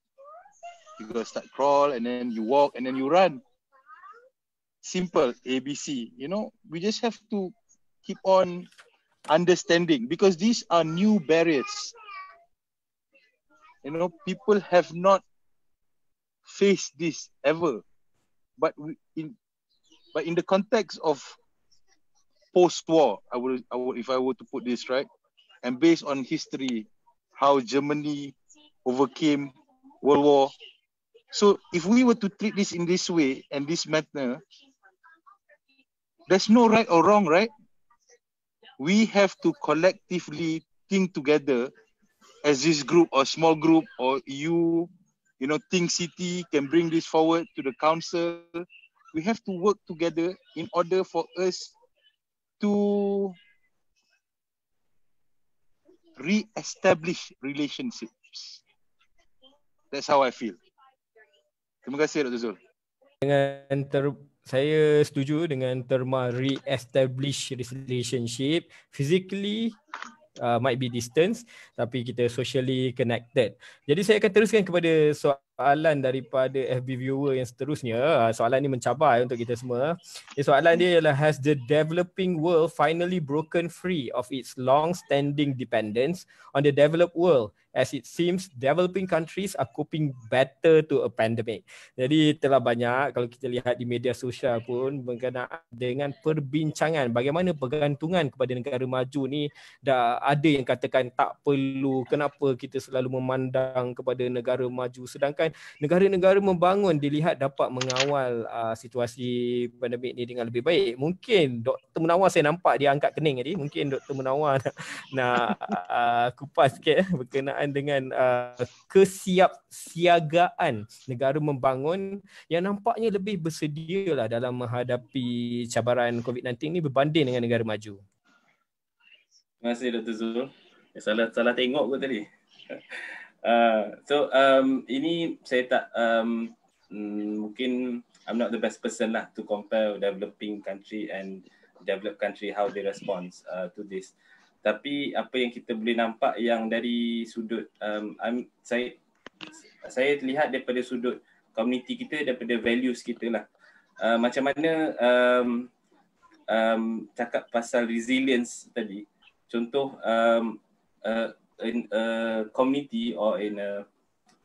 You gotta start crawl and then you walk and then you run. Simple ABC, you know. We just have to keep on understanding, because these are new barriers. You know, people have not faced this ever, but in the context of post-war, I would, if I were to put this right, and based on history, how Germany overcame World War. So if we were to treat this in this way and this manner, there's no right or wrong, right? We have to collectively think together as this group or small group, or you know, Think City can bring this forward to the council. We have to work together in order for us to re-establish relationships. That's how I feel. Terima kasih, Dr. Zul. Saya setuju dengan terma re-establish relationship. Physically might be distance, tapi kita socially connected. Jadi saya akan teruskan kepada soalan daripada FB viewer yang seterusnya. Soalan ni mencabar untuk kita semua. Soalan dia ialah, has the developing world finally broken free of its long-standing dependence on the developed world as it seems developing countries are coping better to a pandemic. Jadi telah banyak kalau kita lihat di media sosial pun berkenaan dengan perbincangan bagaimana pergantungan kepada negara maju ni. Dah ada yang katakan tak perlu, kenapa kita selalu memandang kepada negara maju sedangkan negara-negara membangun dilihat dapat mengawal situasi pandemik ni dengan lebih baik. Mungkin Dr. Munawar saya nampak dia angkat kening tadi. Mungkin Dr. Munawar nak kupas sikit berkenaan dengan kesiapsiagaan negara membangun yang nampaknya lebih bersedia lah dalam menghadapi cabaran COVID-19 ni berbanding dengan negara maju. Terima kasih Dr. Zul. Salah tengok kot tadi. Ini saya tak mungkin I'm not the best person lah to compare developing country and developed country how they respond to this. Tapi apa yang kita boleh nampak yang dari sudut saya lihat daripada sudut community kita, daripada values kita lah. Macam mana cakap pasal resilience tadi. Contoh in a community or in a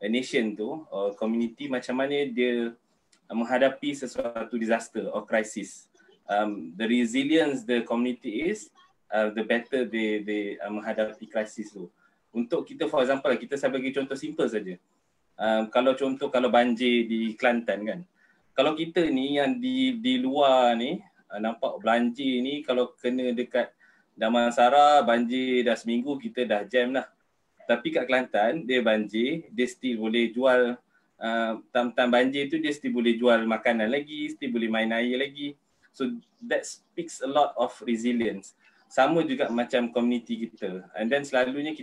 nation tu or community macam mana dia menghadapi sesuatu disaster or crisis. The resilience the community is, the better they menghadapi krisis tu. Untuk kita, for example, kita saya bagi contoh simple saja. Kalau banjir di Kelantan kan, kalau kita ni yang di luar ni nampak banjir ni, kalau kena dekat Damansara banjir dah seminggu kita dah jam lah. Tapi kat Kelantan dia banjir, dia still boleh jual time banjir tu, dia still boleh jual makanan lagi, still boleh main air lagi. So that speaks a lot of resilience. Sama juga macam community kita. And then selalunya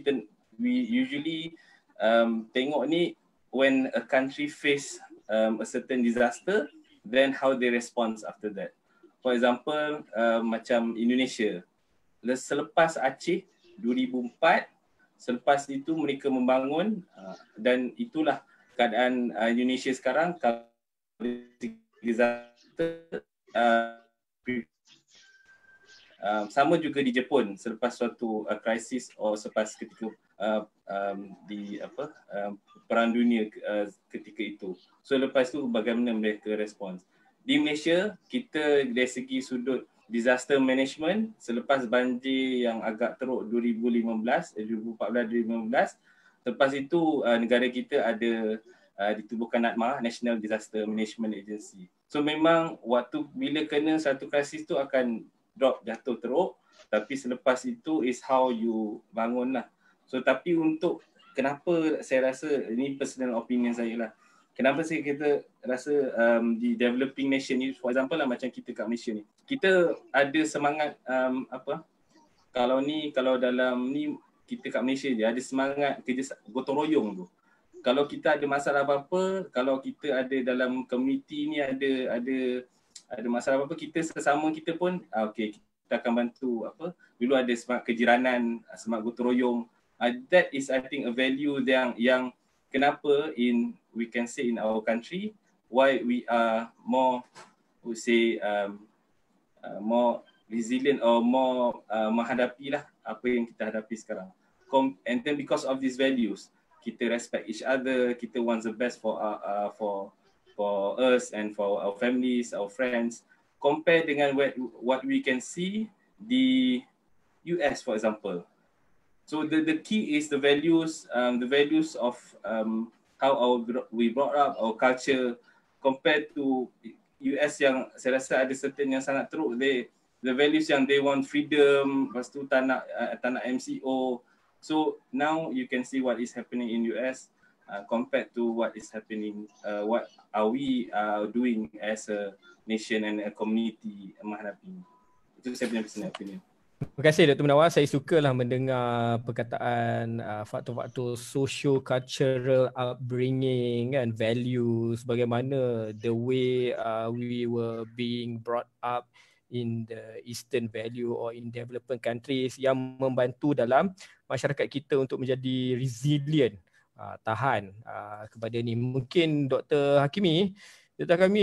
we usually tengok ni when a country face a certain disaster, then how they respond after that. For example, macam Indonesia. Selepas Aceh 2004, selepas itu mereka membangun dan itulah keadaan Indonesia sekarang. Kalau disaster, sama juga di Jepun selepas suatu krisis atau selepas ketika perang dunia ketika itu. So lepas tu bagaimana mereka respons. Di Malaysia kita dari segi sudut disaster management selepas banjir yang agak teruk 2014, 2015, lepas itu negara kita ada ditubuhkan NADMA, National Disaster Management Agency. So memang waktu bila kena satu krisis tu akan drop, jatuh teruk, tapi selepas itu is how you bangun lah. So tapi untuk kenapa saya rasa, ini personal opinion saya lah, kenapa kita rasa di developing nation ni, for example lah macam kita kat Malaysia ni, kita ada semangat kalau dalam ni kita kat Malaysia je ada semangat kerja gotong royong tu. Kalau kita ada masalah apa-apa, kalau kita ada dalam community ni ada masalah apa-apa, kita sesama kita pun okey, kita akan bantu dulu ada semangat kejiranan, semangat gotong royong. That is I think a value yang kenapa we can say in our country why we are more more resilient or more menghadapilah apa yang kita hadapi sekarang. And then because of these values, kita respect each other, kita want the best for us and for our families, our friends. Compare dengan what we can see di US, for example. So the key is the values of how we brought up, our culture, compared to US yang saya rasa ada certain yang sangat teruk. The values yang they want freedom, lepas tu tak nak MCO. So now you can see what is happening in US compared to what is happening, what are we doing as a nation and a community menghadapi. Itu saya punya personal opinion. Terima kasih Dr. Munawar. Saya sukalah mendengar perkataan faktor-faktor socio-cultural upbringing and values, bagaimana the way we were being brought up in the Eastern value or in developing countries yang membantu dalam masyarakat kita untuk menjadi resilient, tahan kepada ni. Mungkin Dr. Hakimi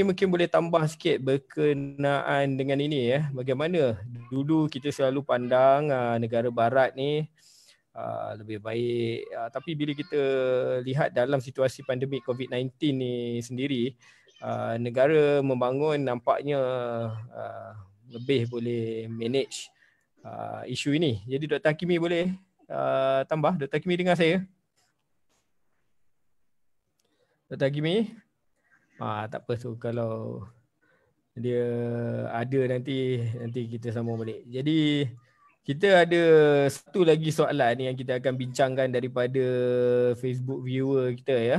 mungkin boleh tambah sikit berkenaan dengan ini ya. Bagaimana dulu kita selalu pandang negara barat ni lebih baik. Tapi bila kita lihat dalam situasi pandemik COVID-19 ni sendiri, negara membangun nampaknya lebih boleh manage isu ini. Jadi Dr. Hakimi boleh tambah? Dr. Hakimi dengar saya? Dr. Hakimi? Tak apa tu, kalau dia ada nanti kita sambung balik. Jadi kita ada satu lagi soalan ni yang kita akan bincangkan daripada Facebook viewer kita ya.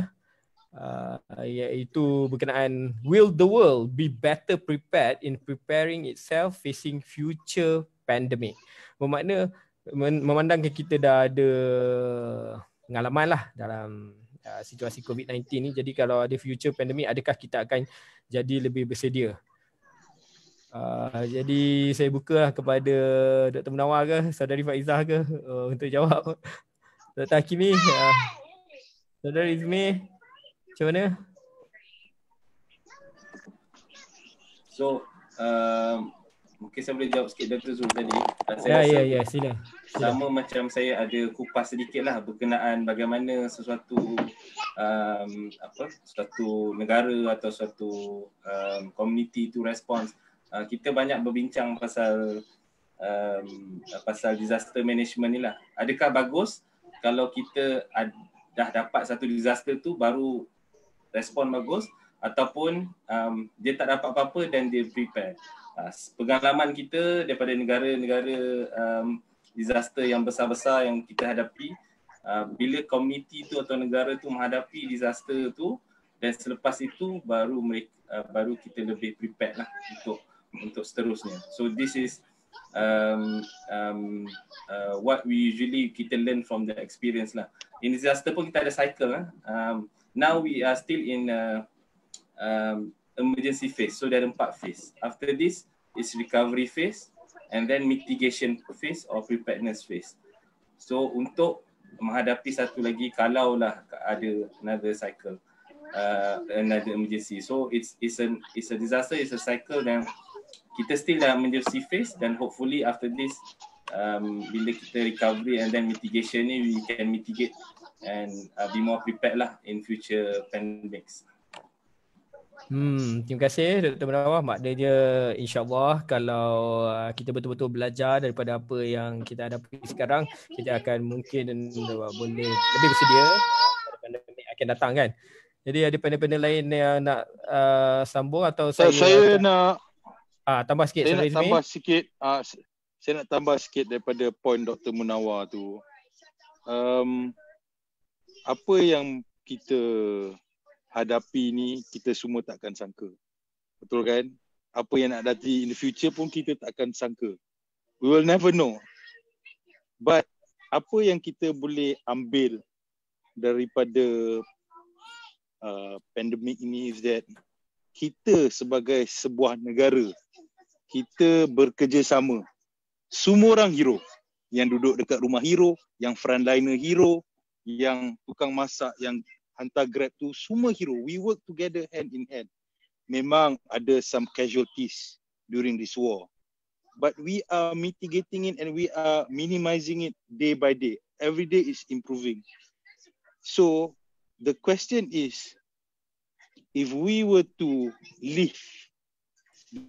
Iaitu berkenaan, will the world be better prepared in preparing itself facing future pandemic? Bermakna memandangkan kita dah ada pengalaman lah dalam situasi COVID-19 ni. Jadi kalau ada future pandemic, adakah kita akan jadi lebih bersedia? Jadi saya buka kepada Dr. Munawar ke, Saudari Faizah ke untuk jawab. Dr. Hakimi, Saudari Izmi, macam mana? So, mungkin saya boleh jawab sikit Dr. Zul tadi. Ya, sila. Sama macam saya ada kupas sedikit lah berkenaan bagaimana sesuatu suatu negara atau suatu community to respond. Kita banyak berbincang pasal disaster management ni lah. Adakah bagus kalau kita dah dapat satu disaster tu baru respon bagus, ataupun dia tak dapat apa-apa dan dia prepare? Pengalaman kita daripada negara-negara disaster yang besar-besar yang kita hadapi, bila community tu atau negara tu menghadapi disaster tu, dan selepas itu baru kita lebih prepared lah untuk seterusnya. So this is what we usually kita learn from the experience lah. In disaster pun kita ada cycle lah. Now we are still in emergency phase. So there are 4 phase. After this is recovery phase, and then mitigation phase or preparedness phase. So untuk menghadapi satu lagi kalaulah ada another cycle, another emergency. So it's a disaster, it's a cycle, dan kita still dalam emergency phase, dan hopefully after this bila kita recovery and then mitigation ni, we can mitigate and be more prepared lah in future pandemics. Terima kasih Dr. Munawar. Maknanya insyaAllah kalau kita betul-betul belajar daripada apa yang kita hadapi sekarang, kita akan mungkin boleh lebih bersedia pada pandemik akan datang kan. Jadi ada panel-panel lain yang nak sambung atau saya nak tambah sikit. Saya nak tambah sikit daripada point Dr. Munawar tu. Apa yang kita hadapi ni, kita semua takkan sangka. Betul kan? Apa yang nak datang in the future pun kita takkan sangka. We will never know. But apa yang kita boleh ambil daripada pandemik ini is that kita sebagai sebuah negara, kita bekerjasama. Semua orang hero. Yang duduk dekat rumah hero, yang frontliner hero, yang tukang masak, yang hantar Grab tu, semua hero. We work together hand in hand. Memang ada some casualties during this war, but we are mitigating it and we are minimizing it day by day. Every day is improving. So the question is, if we were to leave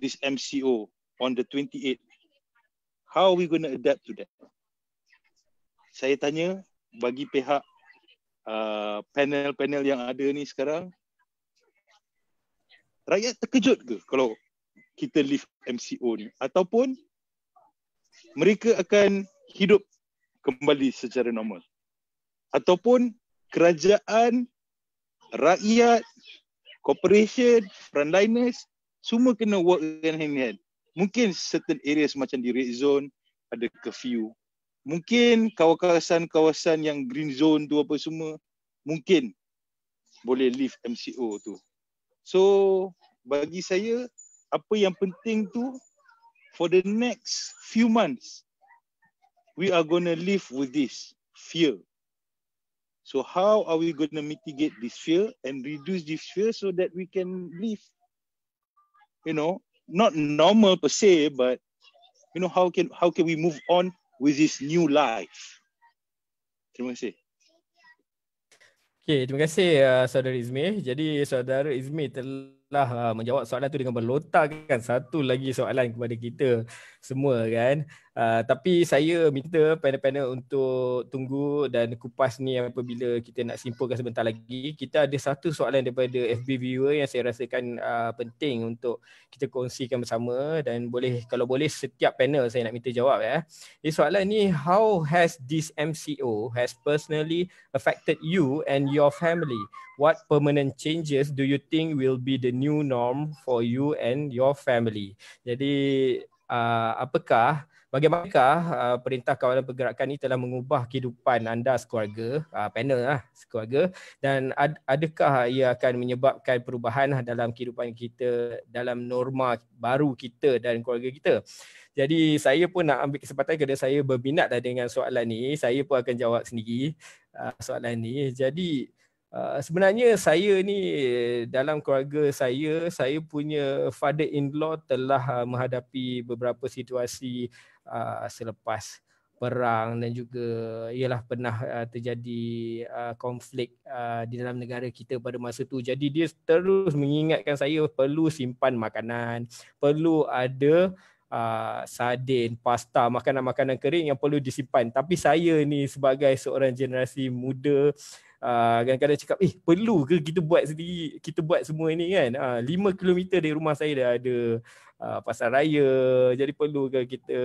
this MCO on the 28th, how are we going to adapt to that? Saya tanya bagi pihak panel-panel yang ada ni sekarang, rakyat terkejut ke kalau kita leave MCO ni? Ataupun mereka akan hidup kembali secara normal? Ataupun kerajaan, rakyat, corporation, frontliners, semua kena work hand in hand. Mungkin certain areas macam di red zone ada curfew. Mungkin kawasan-kawasan yang green zone tu apa semua, mungkin boleh leave MCO tu. So bagi saya, apa yang penting tu, for the next few months, we are going to live with this fear. So how are we going to mitigate this fear and reduce this fear so that we can live, not normal per se, but how can we move on with this new life? Terima kasih. Okay, terima kasih Saudara Izmi. Jadi Saudara Izmi telah menjawab soalan tu dengan berlontarkan satu lagi soalan kepada kita semua kan. Tapi saya minta panel-panel untuk tunggu dan kupas ni apabila kita nak simpulkan sebentar lagi. Kita ada satu soalan daripada FB viewer yang saya rasakan penting untuk kita kongsikan bersama dan kalau boleh setiap panel saya nak minta jawab ya. Jadi soalan ni, how has this MCO has personally affected you and your family? What permanent changes do you think will be the new norm for you and your family? Jadi bagaimanakah Perintah Kawalan Pergerakan ini telah mengubah kehidupan anda sekeluarga, panel sekeluarga, dan adakah ia akan menyebabkan perubahan dalam kehidupan kita, dalam norma baru kita dan keluarga kita? Jadi saya pun nak ambil kesempatan kerana saya berminat dengan soalan ni, saya pun akan jawab sendiri soalan ni. Jadi sebenarnya saya ni dalam keluarga saya punya father-in-law telah menghadapi beberapa situasi selepas perang dan juga ialah pernah terjadi konflik di dalam negara kita pada masa tu. Jadi dia terus mengingatkan saya perlu simpan makanan, perlu ada sardin, pasta, makanan-makanan kering yang perlu disimpan. Tapi saya ni sebagai seorang generasi muda kadang-kadang cakap, perlu ke kita buat sendiri, kita buat semua ni kan? 5 km dari rumah saya dah ada pasar raya, jadi perlu ke kita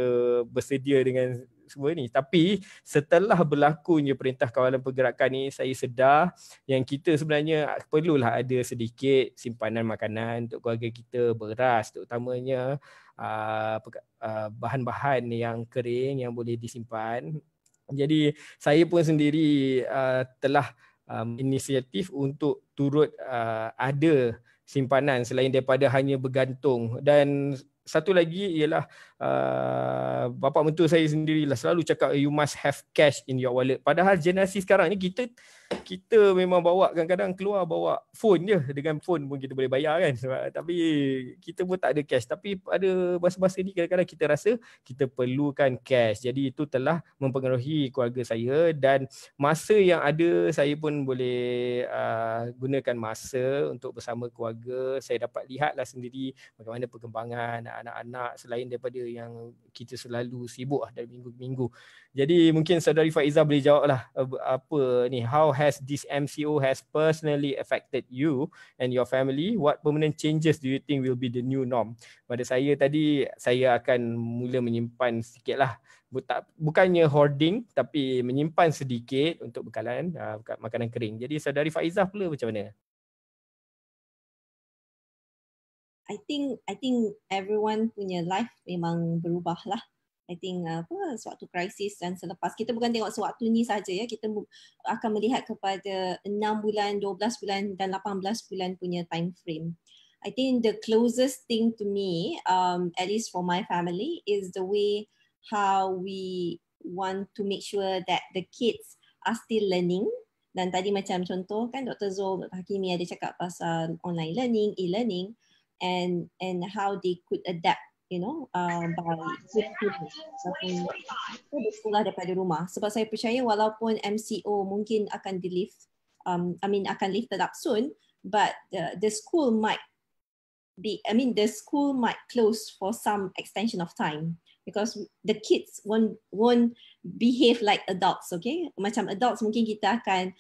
bersedia dengan semua ni? Tapi setelah berlakunya Perintah Kawalan Pergerakan ni, saya sedar yang kita sebenarnya perlulah ada sedikit simpanan makanan untuk keluarga kita, beras terutamanya, bahan-bahan yang kering yang boleh disimpan. Jadi saya pun sendiri telah inisiatif untuk turut ada simpanan selain daripada hanya bergantung. Dan satu lagi ialah bapa mentua saya sendirilah selalu cakap you must have cash in your wallet. Padahal generasi sekarang ni kita memang bawa, kadang-kadang keluar bawa phone je, dengan phone pun kita boleh bayar kan. Tapi kita pun tak ada cash. Tapi pada masa-masa ni kadang-kadang kita rasa kita perlukan cash. Jadi itu telah mempengaruhi keluarga saya, dan masa yang ada saya pun boleh gunakan masa untuk bersama keluarga. Saya dapat lihatlah sendiri bagaimana perkembangan anak-anak selain daripada yang kita selalu sibuk dalam minggu-minggu. Jadi mungkin Saudari Faizah boleh jawablah apa ni, how has this MCO has personally affected you and your family? What permanent changes do you think will be the new norm? Pada saya tadi, saya akan mula menyimpan sikitlah, bukannya hoarding tapi menyimpan sedikit untuk bekalan makanan kering. Jadi Saudari Faizah pula macam mana? I think everyone punya life memang berubah lah. I think sewaktu krisis dan selepas, kita bukan tengok sewaktu ni saja ya, kita akan melihat kepada 6 bulan, 12 bulan dan 18 bulan punya time frame. I think the closest thing to me, at least for my family, is the way how we want to make sure that the kids are still learning. Dan tadi macam contoh kan Dr. Zul Hakimi ada cakap pasal online learning, e-learning, and how they could adapt, by bersekolah daripada rumah. Sebab saya percaya walaupun MCO mungkin akan akan lifted up soon, but the school might close for some extension of time, because the kids won't behave like adults, okay? Macam adults mungkin kita akan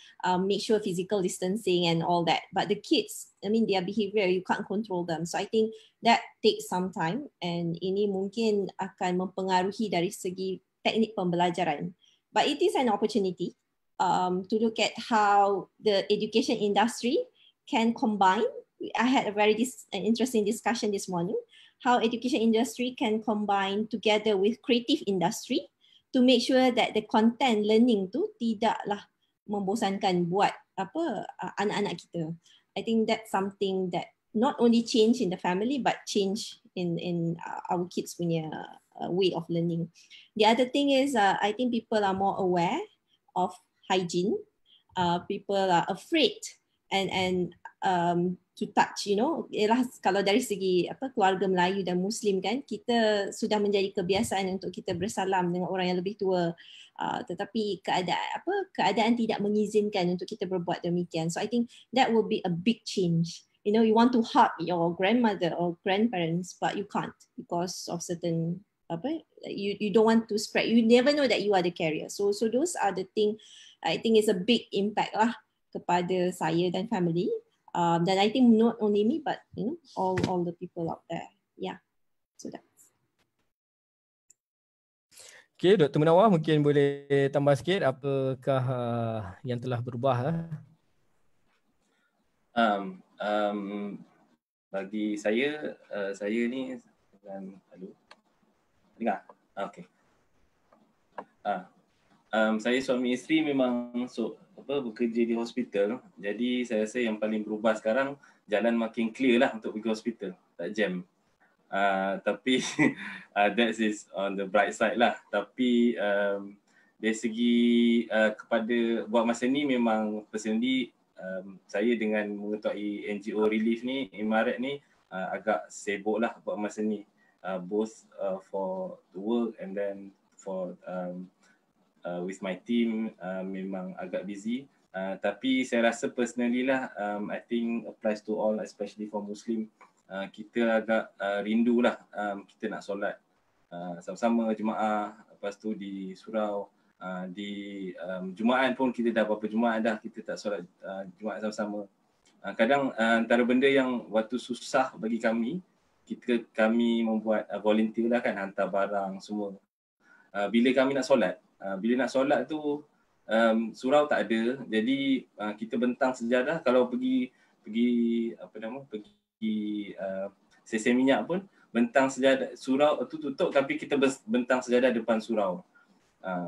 make sure physical distancing and all that, but the kids, their behavior, you can't control them. So I think that takes some time, and ini mungkin akan mempengaruhi dari segi teknik pembelajaran. But it is an opportunity to look at how the education industry can combine. I had a very interesting discussion this morning, how education industry can combine together with creative industry to make sure that the content learning tu tidaklah membosankan buat anak-anak kita. I think that's something that not only change in the family but change in our kids punya way of learning. The other thing is I think people are more aware of hygiene. People are afraid and to touch, ialah kalau dari segi keluarga Melayu dan Muslim kan, kita sudah menjadi kebiasaan untuk kita bersalam dengan orang yang lebih tua, tetapi keadaan tidak mengizinkan untuk kita berbuat demikian. So I think that will be a big change. You want to hug your grandmother or grandparents, but you can't because of certain you don't want to spread. You never know that you are the carrier. So those are the thing. I think it's a big impact lah kepada saya dan family. Dan I think not only me, but all the people out there. Yeah. So that's. Okay, Dr. Munawar mungkin boleh tambah sikit apakah yang telah berubah? Bagi saya ni dengar? Okay. Saya suami isteri memang bekerja di hospital. Jadi saya rasa yang paling berubah sekarang jalan makin clear lah untuk pergi hospital, tak jam. Tapi that is on the bright side lah. Tapi dari segi kepada buat masa ni memang personally saya dengan mengetuai NGO Relief ni, Imarat ni agak sibuk lah buat masa ni. Both for the work and then for with my team memang agak busy. Tapi saya rasa personally lah, I think applies to all, especially for Muslim. Kita agak rindu lah kita nak solat sama-sama jemaah, lepas tu di surau, di Jumaat pun kita dah berapa Jumaat dah kita tak solat Jumaat sama-sama. Kadang antara benda yang waktu susah bagi kami membuat volunteer lah kan, hantar barang semua. Bila kami nak solat, tu surau tak ada, jadi kita bentang sejadah. Kalau pergi sesi minyak pun bentang sejadah, surau tu tutup tapi kita bentang sejadah depan surau.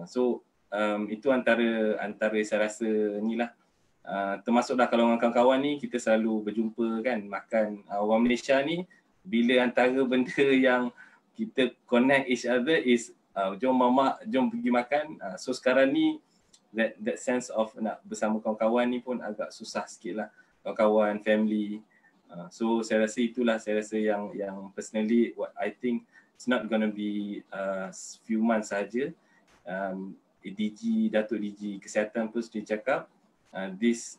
So itu antara saya rasa inilah, termasuklah kalau dengan kawan-kawan ni kita selalu berjumpa kan, makan. Orang Malaysia ni bila antara benda yang kita connect each other is jom mama, jom pergi makan. So sekarang ni that sense of nak bersama kawan-kawan ni pun agak susah sikit lah, kawan-kawan, family. So saya rasa itulah yang personally what I think it's not gonna be few months saja. Datuk DG Kesihatan pun sudah cakap this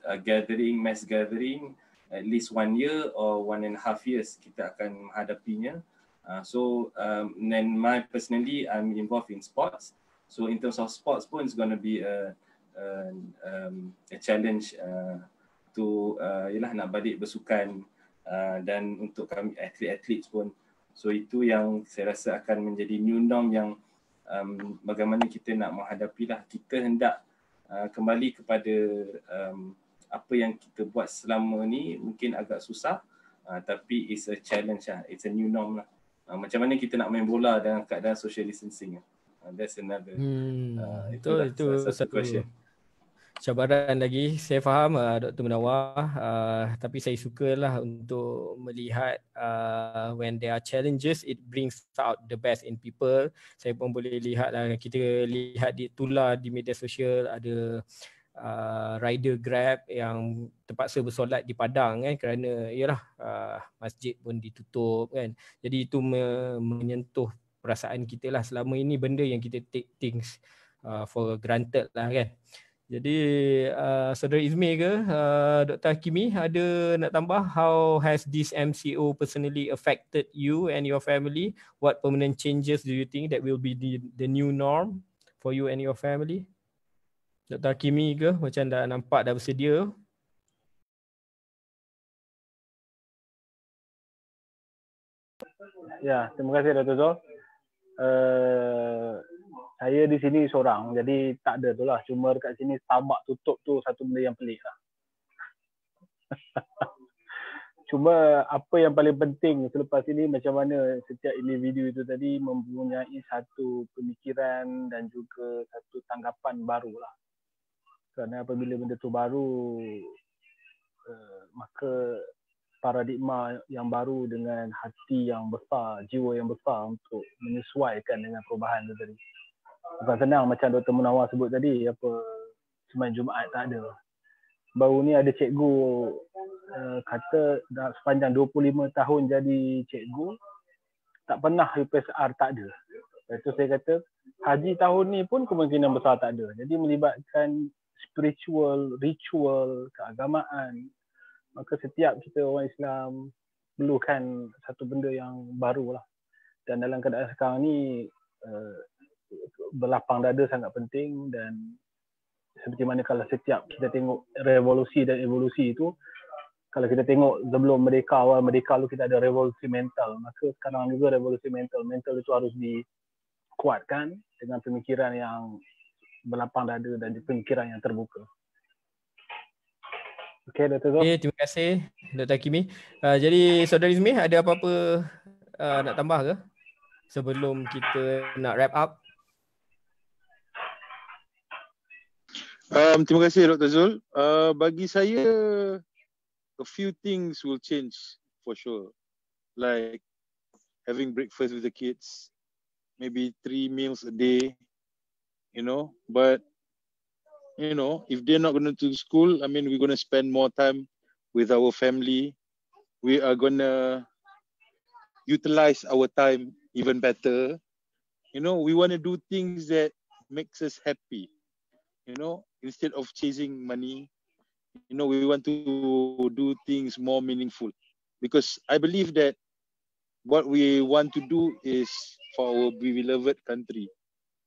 mass gathering at least 1 year or 1.5 years kita akan menghadapinya. So then personally I'm involved in sports. So in terms of sports pun it's going to be a challenge to nak balik bersukan dan untuk kami atlet pun. So itu yang saya rasa akan menjadi new norm yang bagaimana kita nak menghadapilah. Kita hendak kembali kepada apa yang kita buat selama ni mungkin agak susah, tapi it's a challenge lah, it's a new norm lah. Macam mana kita nak main bola dalam keadaan social distancing. That's another itu satu question. Cabaran lagi. Saya faham Dr. Munawar, tapi saya sukalah untuk melihat when there are challenges, it brings out the best in people. Saya pun boleh lihat lah, kita lihat itulah di media sosial ada rider Grab yang terpaksa bersolat di Padang kan, kerana masjid pun ditutup kan. Jadi itu menyentuh perasaan kita lah. Selama ini benda yang kita take things for granted lah kan. Jadi Saudara Izmi ke Dr. Hakimi ada nak tambah, how has this MCO personally affected you and your family? What permanent changes do you think that will be the new norm for you and your family? Dr. Hakimi ke, macam dah nampak dah bersedia. Ya, terima kasih Dr. Zul. Saya di sini seorang, jadi tak ada tu lah. Cuma dekat sini Starbucks tutup tu satu benda yang pelik lah. Cuma apa yang paling penting selepas ini, macam mana setiap individu itu tadi mempunyai satu pemikiran dan juga satu tanggapan baru lah. Kerana apabila benda tu baru, maka paradigma yang baru dengan hati yang besar, jiwa yang besar untuk menyesuaikan dengan perubahan itu tadi. Bukan senang macam Dr. Munawar sebut tadi, apa semain Jumaat tak ada. baru ni ada cikgu kata dah sepanjang 25 tahun jadi cikgu tak pernah UPSR tak ada. Lepas tu saya kata haji tahun ni pun kemungkinan besar tak ada. Jadi melibatkan spiritual, ritual, keagamaan. Maka setiap kita orang Islam perlukan satu benda yang baru lah. Dan dalam keadaan sekarang ni berlapang dada sangat penting, dan seperti mana kalau setiap kita tengok revolusi dan evolusi itu, kalau kita tengok sebelum merdeka, awal merdeka lu kita ada revolusi mental, maka sekarang juga revolusi mental itu harus dikuatkan dengan pemikiran yang berlapang dada dan pemikiran yang terbuka. Okey, Dr. Zul. Okay, terima kasih Dr. Hakimi. Jadi Saudari Izmi, ada apa-apa nak tambah ke sebelum kita nak wrap up? Terima kasih Dr. Zul. Bagi saya, a few things will change for sure. Like having breakfast with the kids, maybe 3 meals a day, but if they're not going to school, I mean, we're going to spend more time with our family. We are going to utilize our time even better. We want to do things that makes us happy, instead of chasing money. We want to do things more meaningful, because I believe that what we want to do is for our beloved country.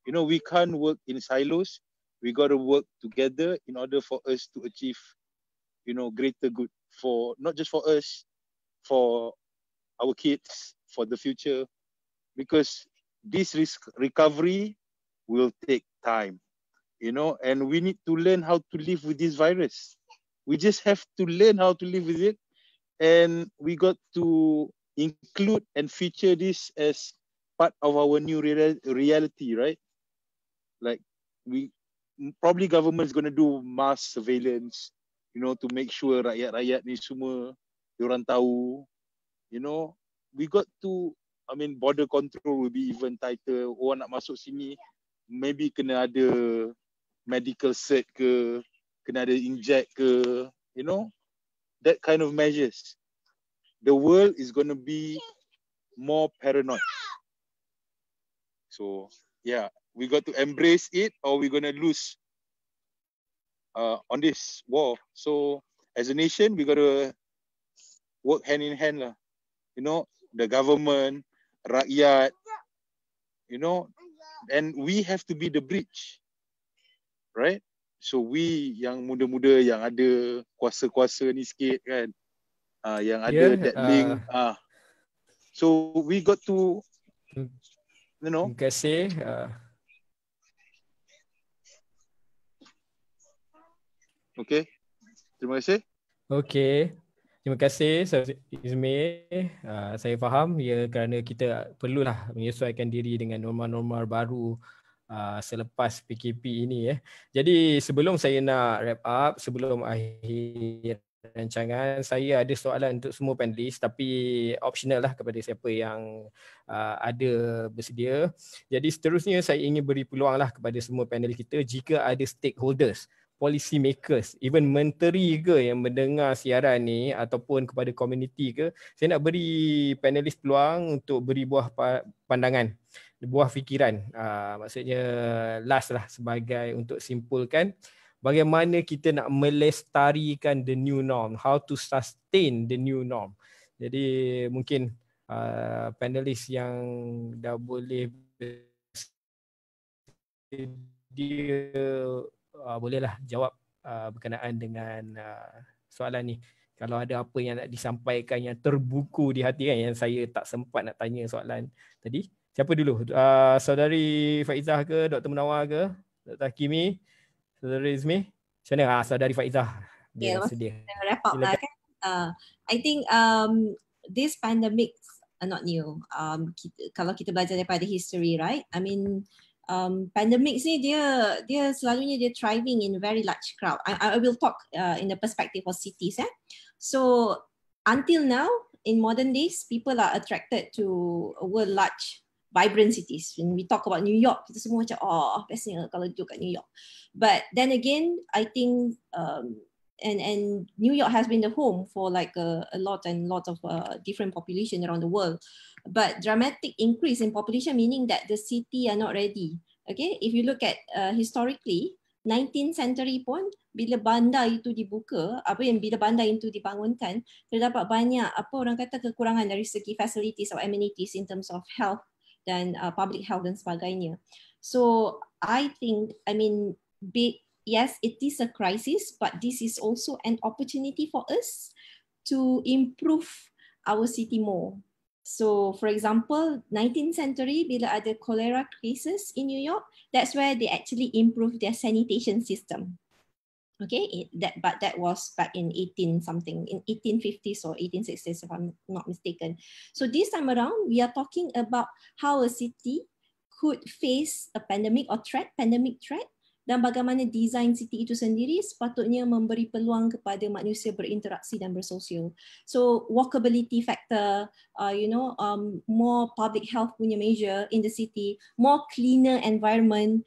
We can't work in silos. We got to work together in order for us to achieve, greater good for not just for us, for our kids, for the future, because this recovery will take time, and we need to learn how to live with this virus. We just have to learn how to live with it, and we got to include and feature this as part of our new reality, right? Like probably government is going to do mass surveillance, to make sure rakyat-rakyat ni semua diorang tahu, we got to, border control will be even tighter. Orang nak masuk sini maybe kena ada medical cert ke, kena ada inject ke, that kind of measures. The world is going to be more paranoid. So yeah, we got to embrace it, or we're going to lose on this war. So as a nation, we got to work hand in hand lah. The government, rakyat, and we have to be the bridge, right? So we yang muda-muda yang ada kuasa-kuasa ni sikit kan, yang ada that link, so we got to, Terima kasih. Okay, terima kasih. Okay. Terima kasih Saudari Izmi. Saya faham ya, kerana kita perlulah menyesuaikan diri dengan norma-norma baru selepas PKP ini ya. Jadi sebelum saya nak wrap up, sebelum akhir rancangan, saya ada soalan untuk semua panelis, tapi optional lah kepada siapa yang ada bersedia. Jadi seterusnya saya ingin beri peluang lah kepada semua panelis kita, jika ada stakeholders, policy makers, even menteri ke yang mendengar siaran ni, ataupun kepada komuniti ke, saya nak beri panelis peluang untuk beri buah pandangan, buah fikiran. Maksudnya last lah, sebagai untuk simpulkan bagaimana kita nak melestarikan the new norm, how to sustain the new norm. Jadi mungkin panelis yang dah boleh bersedia, bolehlah jawab berkenaan dengan soalan ni. Kalau ada apa yang nak disampaikan yang terbuku di hati kan, yang saya tak sempat nak tanya soalan tadi. Siapa dulu? Saudari Faizah ke, Dr. Munawar ke, Dr. Hakimi, Saudari Izmi? Macam mana? Saudari Faizah. Dia sedia. Wrap up lah kan. I think this pandemic are not new. Kalau kita belajar daripada history, right? I mean, pandemics ni dia selalunya dia thriving in very large crowd. I will talk in the perspective of cities. So until now, in modern days, people are attracted to a world large, vibrant cities. When we talk about New York, kita semua macam bestnya kalau duduk kat New York. But then again, I think and New York has been the home for like a lot of different population around the world. But dramatic increase in population meaning that the city are not ready. Okay, if you look at historically, 19th century pun bila bandar itu dibuka, bila bandar itu dibangunkan, terdapat banyak orang kata kekurangan dari segi facilities or amenities in terms of health dan public health dan sebagainya. So I think, yes, it is a crisis, but this is also an opportunity for us to improve our city more. So for example, 19th century bila ada cholera cases in New York, that's where they actually improved their sanitation system. Okay, but that was back in 1850s or 1860s if I'm not mistaken. So this time around, we are talking about how a city could face a pandemic threat, dan bagaimana design city itu sendiri sepatutnya memberi peluang kepada manusia berinteraksi dan bersosial. So walkability factor, more public health punya measure in the city, more cleaner environment,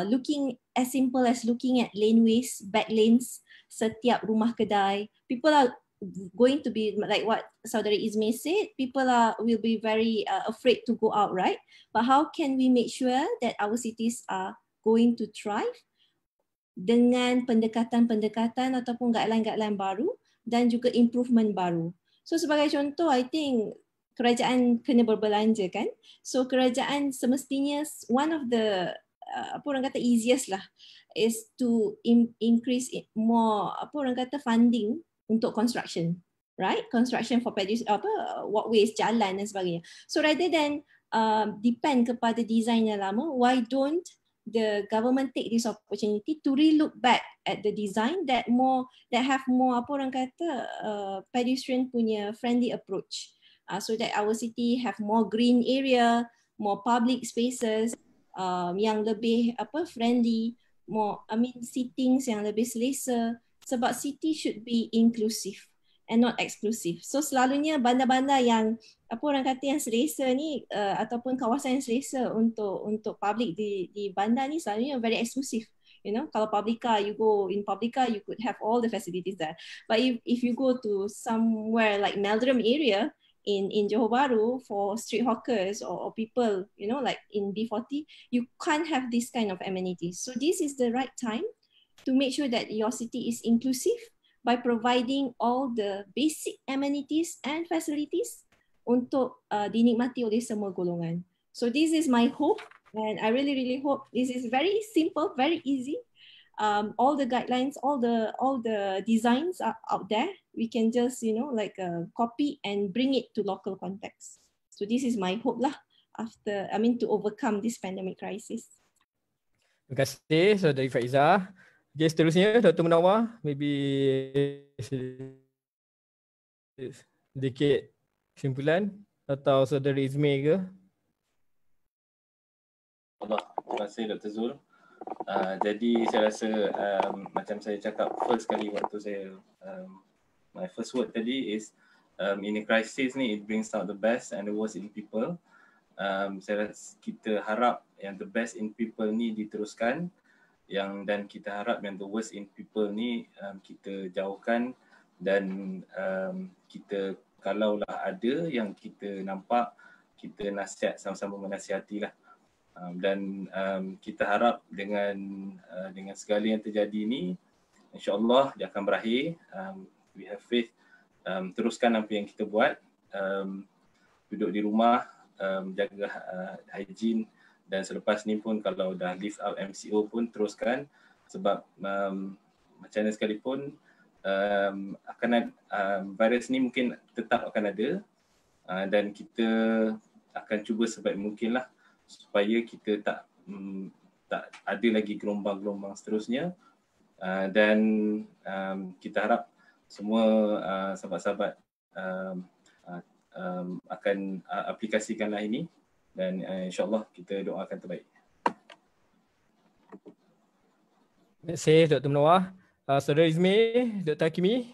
looking as simple as looking at laneways, back lanes, setiap rumah kedai. People are going to be like what Saudari Izmay said, people will be very afraid to go out, right? But how can we make sure that our cities are going to thrive dengan pendekatan-pendekatan ataupun guideline-guideline baru dan juga improvement baru. So sebagai contoh, I think kerajaan kena berbelanja kan. So kerajaan semestinya one of the easiest lah is to increase more funding untuk construction, right? Construction for walkways, jalan dan sebagainya. So rather than depend kepada design yang lama, why don't the government take this opportunity to re-look back at the design that have more pedestrian punya friendly approach, so that our city have more green area, more public spaces yang lebih friendly, more seatings yang lebih selesa, sebab city should be inclusive and not exclusive. So selalunya bandar-bandar yang yang selesa ni ataupun kawasan yang selesa untuk public di bandar ni selalunya very exclusive. You know, kalau Publica, you go in Publica, you could have all the facilities there. But if you go to somewhere like Meldrum area in Johor Bahru for street hawkers or people, you know, like in B40, you can't have this kind of amenities. So this is the right time to make sure that your city is inclusive by providing all the basic amenities and facilities untuk dinikmati oleh semua golongan. So this is my hope, and I really, really hope this is very simple, very easy. All the guidelines, all the designs are out there. We can just, copy and bring it to local context. So this is my hope lah to overcome this pandemic crisis. Terima kasih Saudari Faizah. Okay, seterusnya Dr. Munawar, maybe sedikit kesimpulan atau Saudari Izmay ke? Terima kasih Dr. Zul. Jadi saya rasa macam saya cakap first kali waktu saya my first word tadi is in a crisis ni it brings out the best and the worst in people. Saya rasa kita harap yang the best in people ni diteruskan, dan kita harap yang the worst in people ni kita jauhkan, dan kita kalaulah ada yang kita nampak, kita nasihat, sama-sama menasihatilah. Dan kita harap dengan segala yang terjadi ni, insyaAllah dia akan berakhir. We have faith, teruskan apa yang kita buat, duduk di rumah, jaga hygiene, dan selepas ni pun kalau dah lift up MCO pun teruskan, sebab macam mana sekalipun virus ni mungkin tetap akan ada, dan kita akan cuba sebaik mungkin lah supaya kita tak ada lagi gelombang-gelombang seterusnya, dan kita harap semua sahabat-sahabat akan aplikasikanlah ini, dan insyaAllah kita doakan terbaik. Terima kasih Dr. Munawar. Saudara Izmay, Dr. Hakimi,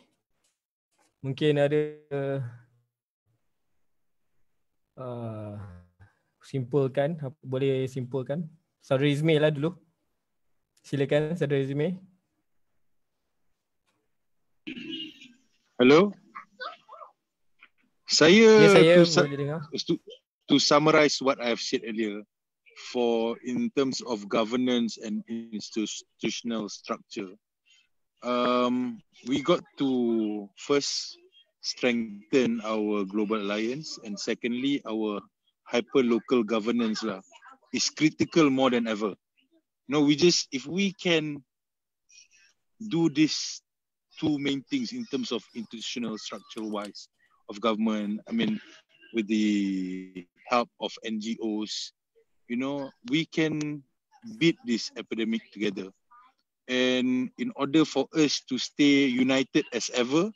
mungkin ada simpulkan, boleh simpulkan. Saudara Izmay lah dulu. Silakan Saudara Izmay. Hello. Ya, saya to, boleh dengar. to summarize what I have said earlier, in terms of governance and institutional structure, we got to first strengthen our global alliance, and secondly, our hyper-local governance is critical more than ever. If we can do these two main things in terms of institutional structure wise of government, I mean, with the help of NGOs, we can beat this epidemic together. And in order for us to stay united as ever,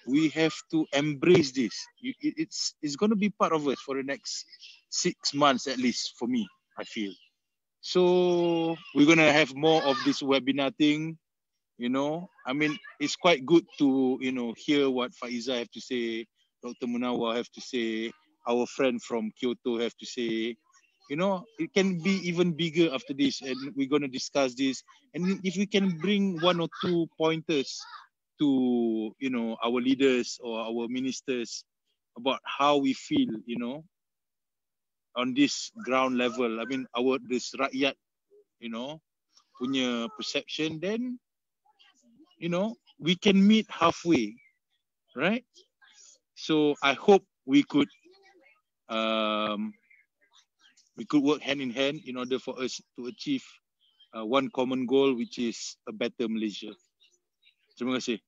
we have to embrace this. It's going to be part of us for the next 6 months, at least for me, I feel. So we're going to have more of this webinar thing. I mean, it's quite good to, hear what Faiza have to say, Dr. Munawar have to say, our friend from Kyoto have to say. It can be even bigger after this, and we're going to discuss this. And if we can bring one or two pointers to, our leaders or our ministers about how we feel, on this ground level. I mean, this rakyat, punya perception, then, we can meet halfway, right? So I hope we could work hand in hand in order for us to achieve one common goal, which is a better Malaysia. Terima kasih.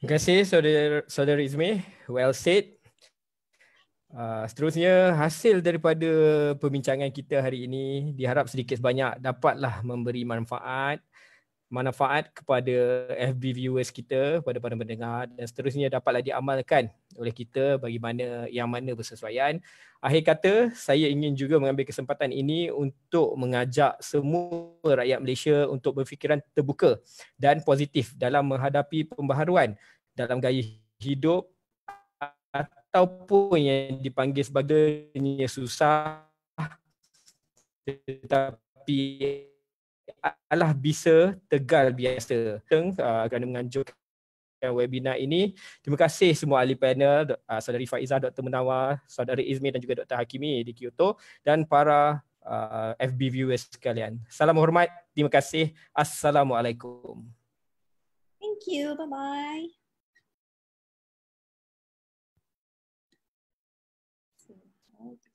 Terima kasih Saudara Izmi. Well said. Seterusnya, hasil daripada perbincangan kita hari ini diharap sedikit sebanyak dapatlah memberi manfaat kepada FB viewers kita, pada para pendengar, dan seterusnya dapatlah diamalkan oleh kita bagi mana yang mana bersesuaian. Akhir kata, saya ingin juga mengambil kesempatan ini untuk mengajak semua rakyat Malaysia untuk berfikiran terbuka dan positif dalam menghadapi pembaharuan dalam gaya hidup ataupun yang dipanggil sebagainya susah tetapi adalah bisa tegal biasa. Kerana menganjurkan webinar ini. Terima kasih semua ahli panel, Saudari Faiza, Dr. Munawar, Saudari Izmi dan juga Dr. Hakimi di Kyoto, dan para FB viewers sekalian. Salam hormat, terima kasih. Assalamualaikum. Thank you. Bye-bye. Okay.